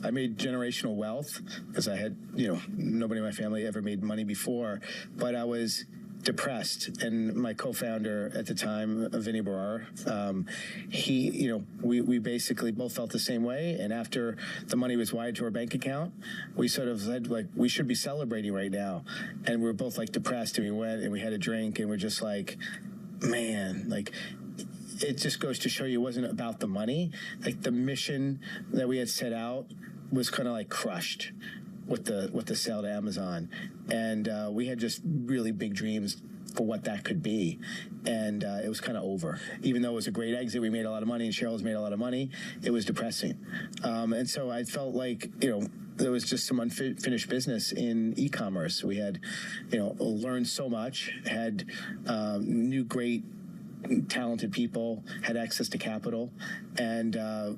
I made generational wealth because I had, nobody in my family ever made money before, but I was depressed. And my co-founder at the time, Vinny Barrar, we basically both felt the same way. And after the money was wired to our bank account, we sort of said, like, we should be celebrating right now. And we were both like depressed, and we went and we had a drink, and we're just like, man, like, it just goes to show you it wasn't about the money. Like the mission that we had set out was kind of like crushed with the sale to Amazon. And we had just really big dreams for what that could be. And it was kind of over. Even though it was a great exit, we made a lot of money and shareholders made a lot of money, it was depressing. And so I felt like, there was just some unfinished business in e-commerce. We had, learned so much, had new great talented people, had access to capital, and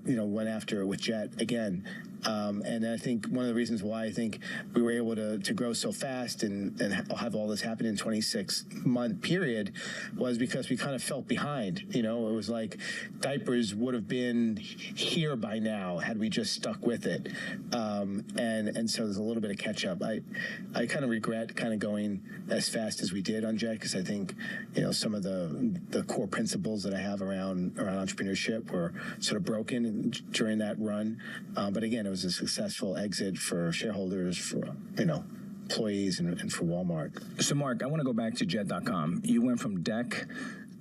went after it with Jet again. And I think one of the reasons why I think we were able to grow so fast and have all this happen in 26-month period was because we kind of felt behind. It was like diapers would have been here by now had we just stuck with it. And so there's a little bit of catch up. I kind of regret kind of going as fast as we did on Jet, because I think some of the core principles that I have around entrepreneurship were sort of broken during that run. But again, it was a successful exit for shareholders, for employees, and for Walmart. So, Mark, I want to go back to Jet.com. You went from deck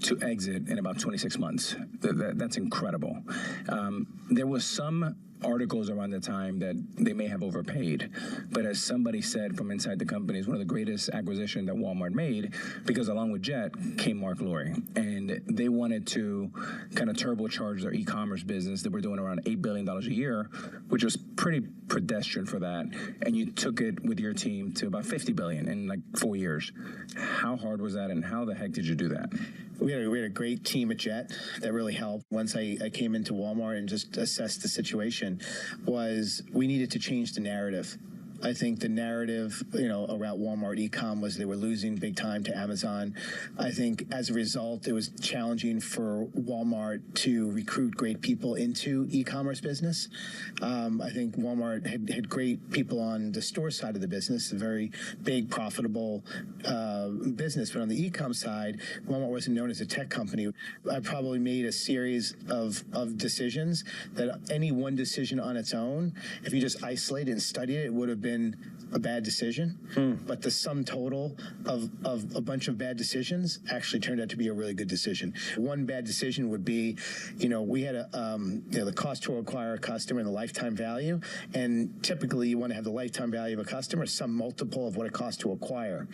to exit in about 26 months. That's incredible. There was some articles around the time that they may have overpaid, but as somebody said from inside the company, it's one of the greatest acquisitions that Walmart made, because along with Jet came Mark Lowry, and they wanted to kind of turbocharge their e-commerce business. They were doing around $8 billion a year, which was pretty pedestrian for that, and you took it with your team to about $50 billion in like 4 years. How hard was that, and how the heck did you do that? We had a great team at Jet that really helped. Once I came into Walmart and just assessed the situation, was we needed to change the narrative. I think the narrative, around Walmart e-com was they were losing big time to Amazon. I think as a result, it was challenging for Walmart to recruit great people into e-commerce business. I think Walmart had great people on the store side of the business, a very big, profitable business. But on the e-com side, Walmart wasn't known as a tech company. I probably made a series of decisions that any one decision on its own, if you just isolated and studied it, would have been a bad decision, but the sum total of a bunch of bad decisions actually turned out to be a really good decision. One bad decision would be, we had the cost to acquire a customer and the lifetime value, and typically you want to have the lifetime value of a customer some multiple of what it costs to acquire,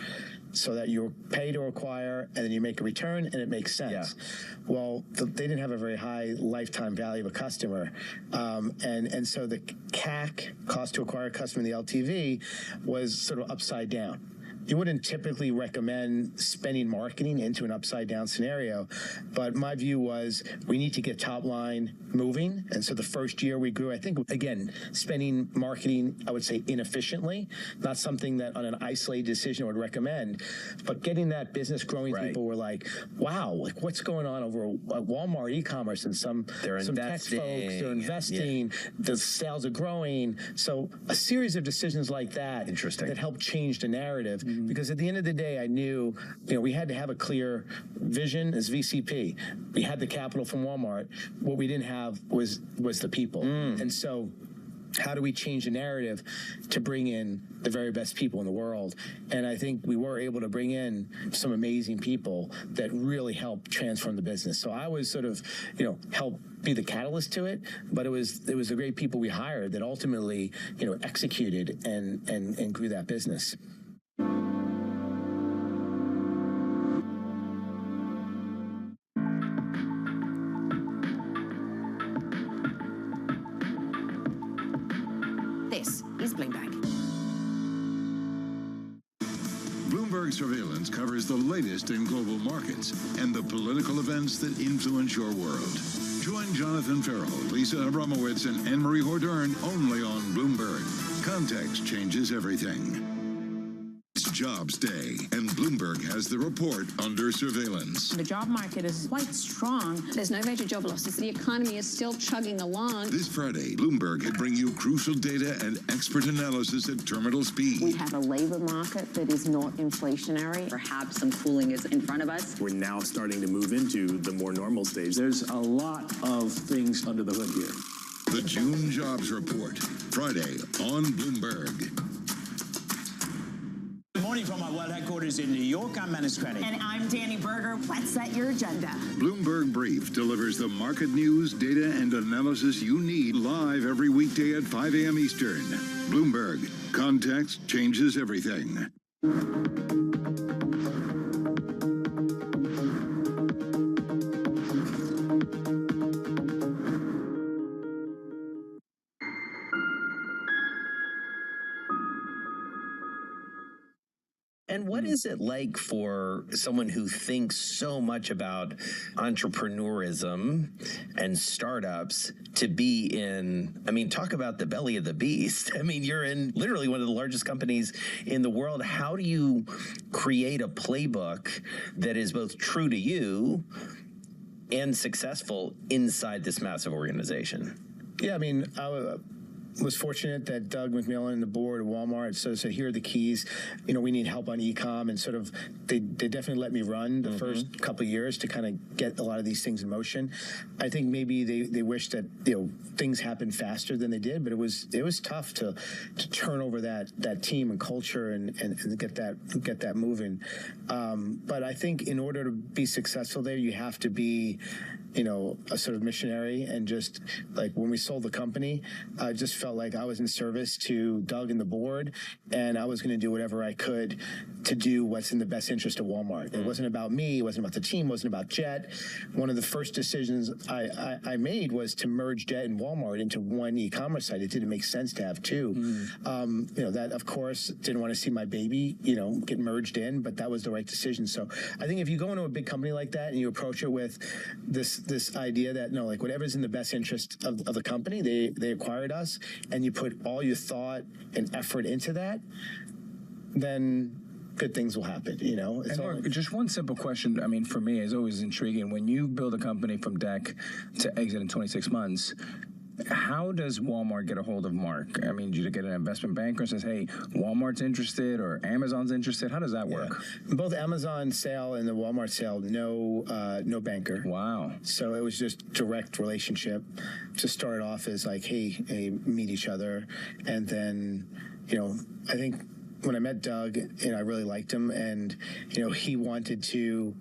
so that you pay to acquire and then you make a return and it makes sense. Yeah. Well, they didn't have a very high lifetime value of a customer, and so the CAC, cost to acquire a customer, in the LTV, was sort of upside down. you wouldn't typically recommend spending marketing into an upside down scenario. But my view was we need to get top line moving. And so the first year we grew, I think, again, spending marketing, I would say inefficiently, not something that on an isolated decision I would recommend, but getting that business growing, people were like, wow, like what's going on over at Walmart e-commerce, and some tech folks, they're investing, the sales are growing. So a series of decisions like that that helped change the narrative, because at the end of the day, I knew, we had to have a clear vision as VCP. We had the capital from Walmart. What we didn't have was the people. And so how do we change the narrative to bring in the very best people in the world? And I think we were able to bring in some amazing people that really helped transform the business. So I was sort of, helped be the catalyst to it, but it was the great people we hired that ultimately, executed and grew that business. This is Bloomberg. Bloomberg Surveillance covers the latest in global markets and the political events that influence your world. Join Jonathan Farrell, Lisa Abramowitz, and Anne-Marie Hordern only on Bloomberg. Context changes everything. It's Jobs Day, and Bloomberg has the report under surveillance. The job market is quite strong. There's no major job losses. The economy is still chugging along. This Friday, Bloomberg will bring you crucial data and expert analysis at terminal speed. We have a labor market that is not inflationary. Perhaps some cooling is in front of us. We're now starting to move into the more normal stage. There's a lot of things under the hood here. The June Jobs Report, Friday on Bloomberg. Good morning from our world headquarters in New York. I'm Manus Credit. And I'm Danny Berger. Let's set your agenda. Bloomberg Brief delivers the market news, data, and analysis you need live every weekday at 5 a.m. Eastern. Bloomberg. Context changes everything. And what is it like for someone who thinks so much about entrepreneurism and startups to be in, talk about the belly of the beast. You're in literally one of the largest companies in the world. How do you create a playbook that is both true to you and successful inside this massive organization? Yeah, I was fortunate that Doug McMillan and the board of Walmart said, here are the keys. We need help on e-com, and sort of they definitely let me run the first couple of years to kind of get a lot of these things in motion. I think maybe they wish that things happened faster than they did, but it was tough to turn over that team and culture and get that moving. But I think in order to be successful there, you have to be a sort of missionary, and just like when we sold the company, I just felt like I was in service to Doug and the board, and I was going to do whatever I could to do what's in the best interest of Walmart. It wasn't about me, it wasn't about the team, it wasn't about Jet. One of the first decisions I made was to merge Jet and Walmart into one e-commerce site. It didn't make sense to have two. That of course didn't want to see my baby, get merged in, but that was the right decision. So I think if you go into a big company like that and you approach it with this idea that whatever's in the best interest of the company, they acquired us, and you put all your thought and effort into that, then good things will happen, Just one simple question, for me, is always intriguing. When you build a company from deck to exit in 26 months, how does Walmart get a hold of Mark? Do you get an investment banker and says, hey, Walmart's interested or Amazon's interested? How does that work? Both Amazon sale and the Walmart sale, no banker. Wow. So it was just direct relationship. Just started off as like, hey, meet each other. And then, I think when I met Doug, I really liked him, and, he wanted to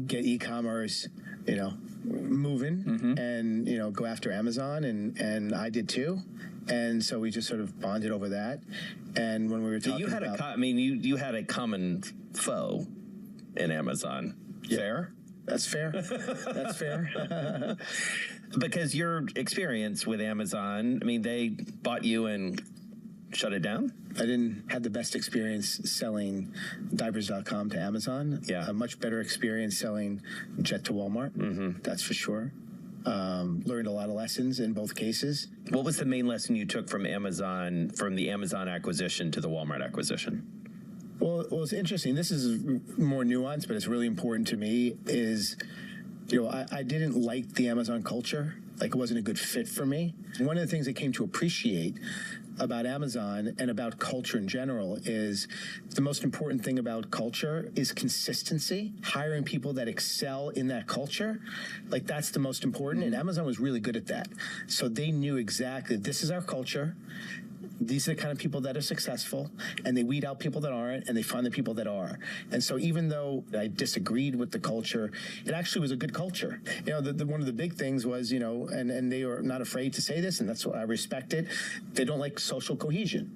get e-commerce, moving and, go after Amazon, and I did too. And so we just sort of bonded over that. And when we were talking you had a common foe in Amazon. Fair? That's fair. That's fair. Because your experience with Amazon, they bought you in shut it down? I didn't have the best experience selling diapers.com to Amazon. Yeah. A much better experience selling Jet to Walmart. That's for sure. Learned a lot of lessons in both cases. What was the main lesson you took from Amazon, from the Amazon acquisition to the Walmart acquisition? Well, it's interesting. This is more nuanced, but it's really important to me is, I didn't like the Amazon culture. Like, it wasn't a good fit for me. One of the things I came to appreciate about Amazon and about culture in general is the most important thing about culture is consistency. Hiring people that excel in that culture, like, that's the most important. And Amazon was really good at that. So they knew exactly, this is our culture. These are the kind of people that are successful, and they weed out people that aren't, and they find the people that are. And so even though I disagreed with the culture, it actually was a good culture. One of the big things was, and they were not afraid to say this, and that's what I respect it. They don't like social cohesion.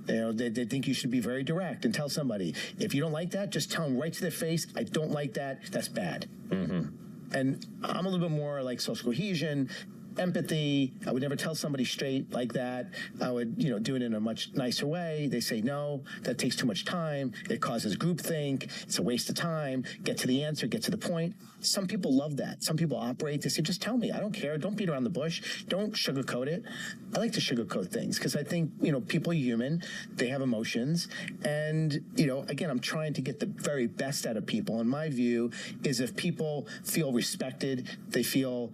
They think you should be very direct and tell somebody, if you don't like that, just tell them right to their face, I don't like that, that's bad. And I'm a little bit more like social cohesion, empathy. I would never tell somebody straight like that. I would, do it in a much nicer way. They say, no, that takes too much time. It causes groupthink. It's a waste of time. Get to the answer, get to the point. Some people love that. Some people operate. They say, just tell me. I don't care. Don't beat around the bush. Don't sugarcoat it. I like to sugarcoat things because I think, people are human. They have emotions. And, again, I'm trying to get the very best out of people. And my view is if people feel respected, they feel,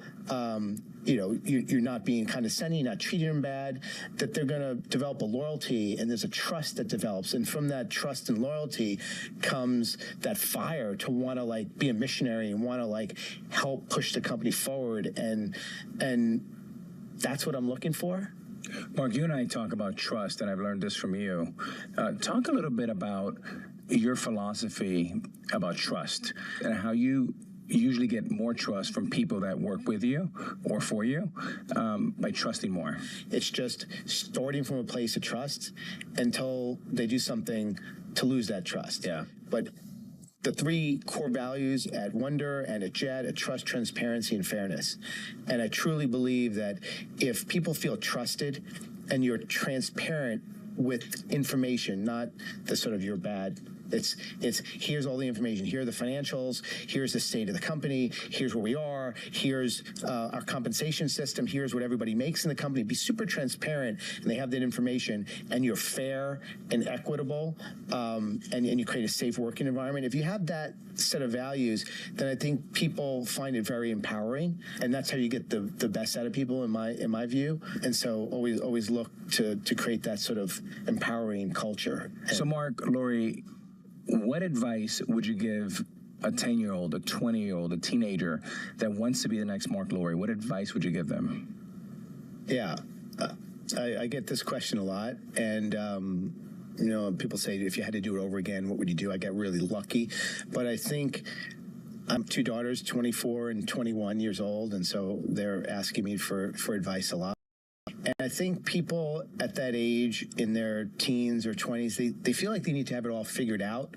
you're not being condescending, you're not treating them bad, that they're going to develop a loyalty, and there's a trust that develops. And from that trust and loyalty comes that fire to want to be a missionary and want to help push the company forward. And that's what I'm looking for. Mark, you and I talk about trust, and I've learned this from you. Talk a little bit about your philosophy about trust and how you usually get more trust from people that work with you or for you by trusting more. It's just starting from a place of trust until they do something to lose that trust. Yeah. But the three core values at Wonder and at Jet are trust, transparency, and fairness. And I truly believe that if people feel trusted and you're transparent with information, not the sort of you're bad. It's here's all the information. Here are the financials. Here's the state of the company. Here's where we are. Here's our compensation system. Here's what everybody makes in the company. Be super transparent, and they have that information. And you're fair and equitable, and you create a safe working environment. If you have that set of values, then I think people find it very empowering, and that's how you get the best out of people, in my view. And so always look to create that sort of empowering culture. So Mark, Lori, what advice would you give a 10-year-old, a 20-year-old, a teenager that wants to be the next Mark Lori? What advice would you give them? Yeah, I get this question a lot, and people say, if you had to do it over again, what would you do? I got really lucky, but I think I'm two daughters, 24 and 21 years old, and so they're asking me for advice a lot. And I think people at that age, in their teens or 20s, they feel like they need to have it all figured out.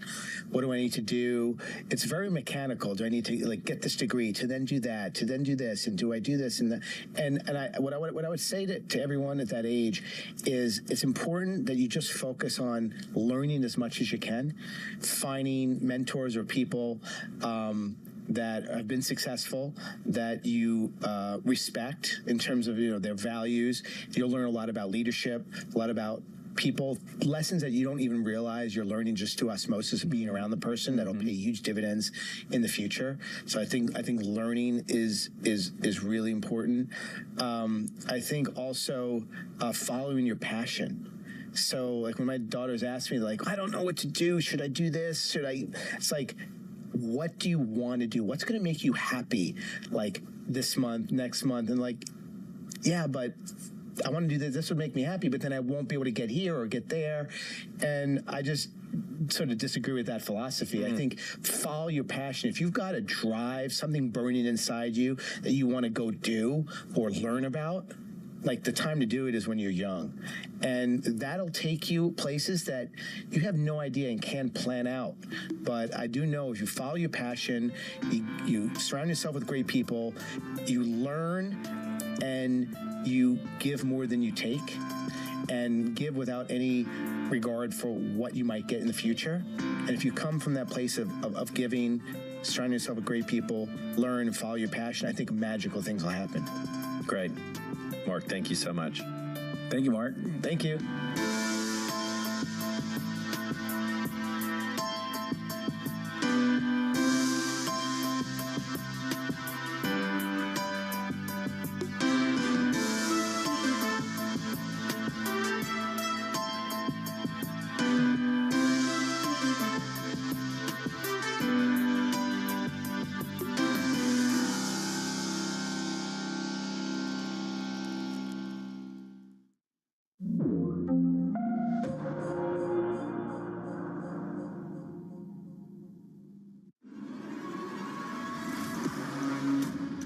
What do I need to do? It's very mechanical. Do I need to get this degree to then do that, to then do this, and do I do this and that? And what I would say to everyone at that age is it's important that you just focus on learning as much as you can, finding mentors or people that have been successful, that you respect in terms of their values. You'll learn a lot about leadership, a lot about people, lessons that you don't even realize you're learning just through osmosis of being around the person that'll pay huge dividends in the future. So I think learning is really important. I think also following your passion. So when my daughters ask me, I don't know what to do. Should I do this? It's what do you want to do? What's going to make you happy, this month, next month? And yeah, but I want to do this. This would make me happy, but then I won't be able to get here or get there. And I just sort of disagree with that philosophy. I think follow your passion. If you've got a drive, something burning inside you that you want to go do or learn about, the time to do it is when you're young. And that'll take you places that you have no idea and can't plan out. But I do know if you follow your passion, you surround yourself with great people, you learn and you give more than you take. and give without any regard for what you might get in the future. And if you come from that place of giving, surround yourself with great people, learn and follow your passion, I think magical things will happen. Great. Mark, thank you so much. Thank you, Mark. Thank you.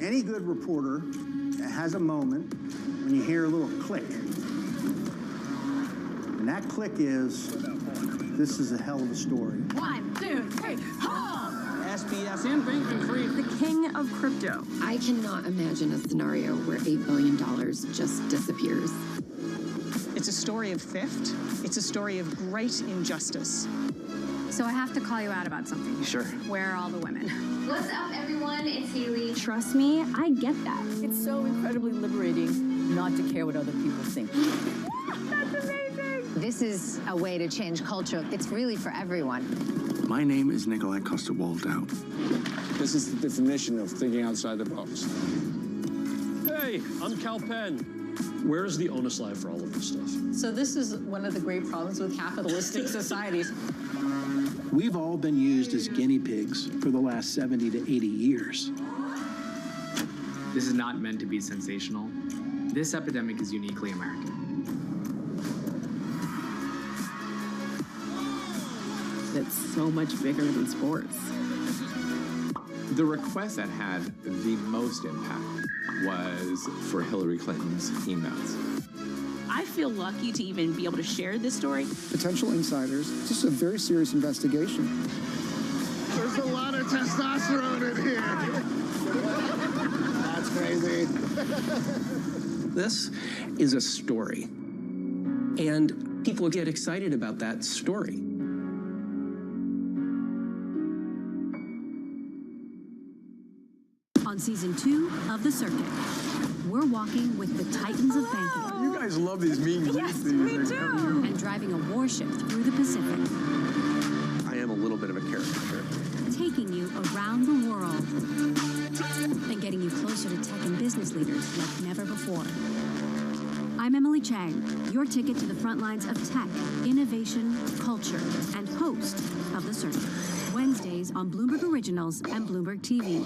Any good reporter has a moment when you hear a little click. And that click is, this is a hell of a story. 1, 2, 3, SBS Sam Bankman-Fried, the king of crypto. I cannot imagine a scenario where $8 billion just disappears. It's a story of theft. It's a story of great injustice. So I have to call you out about something. Sure. Where are all the women? What's up, everyone? It's Haley. Trust me, I get that. It's so incredibly liberating not to care what other people think. That's amazing. This is a way to change culture. It's really for everyone. My name is Nikolai Costa-Waldau. This is the definition of thinking outside the box. Hey, I'm Cal Penn. Where's the onus lie for all of this stuff? So this is one of the great problems with capitalistic societies. We've all been used as guinea pigs for the last 70 to 80 years. This is not meant to be sensational. This epidemic is uniquely American. It's so much bigger than sports. The request that had the most impact was for Hillary Clinton's emails. I feel lucky to even be able to share this story. Potential insiders. This is a very serious investigation. There's a lot of testosterone in here. That's crazy. This is a story, and people get excited about that story. On season 2 of The Circuit, we're walking with the titans of banking. You guys love these memes. Yes, we do. And driving a warship through the Pacific. I am a little bit of a caricature. Taking you around the world. And getting you closer to tech and business leaders like never before. I'm Emily Chang, your ticket to the front lines of tech, innovation, culture, and host of The Circuit. Wednesdays on Bloomberg Originals and Bloomberg TV.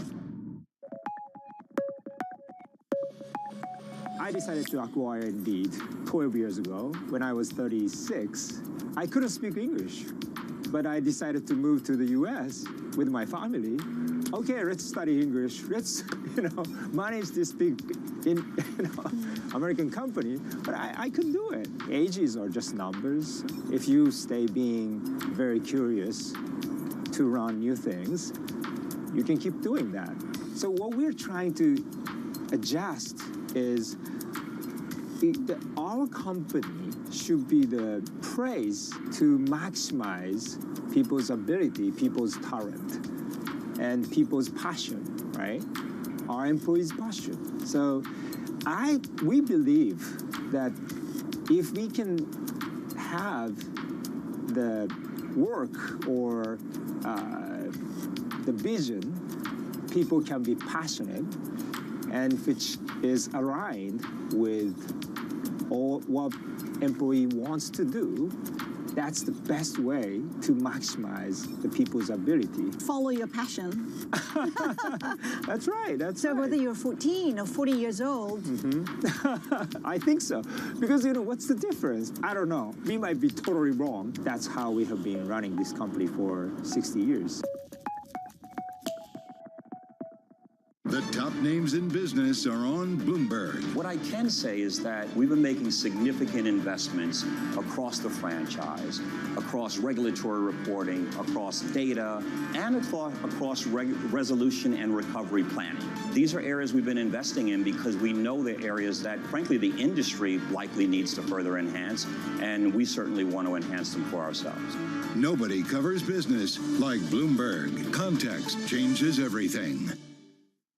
I decided to acquire Indeed 12 years ago when I was 36. I couldn't speak English, but I decided to move to the US with my family. Okay, let's study English. Let's, manage this big, American company. But I could do it. Ages are just numbers. If you stay being very curious to run new things, you can keep doing that. So what we're trying to adjust is our company should be the praise to maximize people's ability, people's talent, and people's passion, right? Our employees' passion. So we believe that if we can have the work or the vision, people can be passionate, and which is aligned with all what employee wants to do, that's the best way to maximize the people's ability. Follow your passion. That's right. So whether you're 14 or 40 years old. I think so. Because, what's the difference? I don't know. We might be totally wrong. That's how we have been running this company for 60 years. The top names in business are on Bloomberg. What I can say is that we've been making significant investments across the franchise, across regulatory reporting, across data, and across resolution and recovery planning. These are areas we've been investing in because we know they're areas that, frankly, the industry likely needs to further enhance, and we certainly want to enhance them for ourselves. Nobody covers business like Bloomberg. Context changes everything.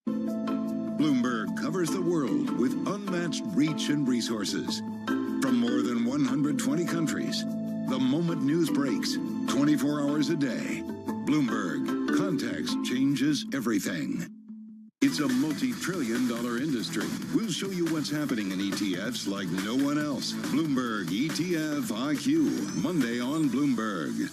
Bloomberg covers the world with unmatched reach and resources. From more than 120 countries, the moment news breaks, 24 hours a day. Bloomberg, context changes everything. It's a multi-trillion-dollar industry. We'll show you what's happening in ETFs like no one else. Bloomberg ETF IQ, Monday on Bloomberg.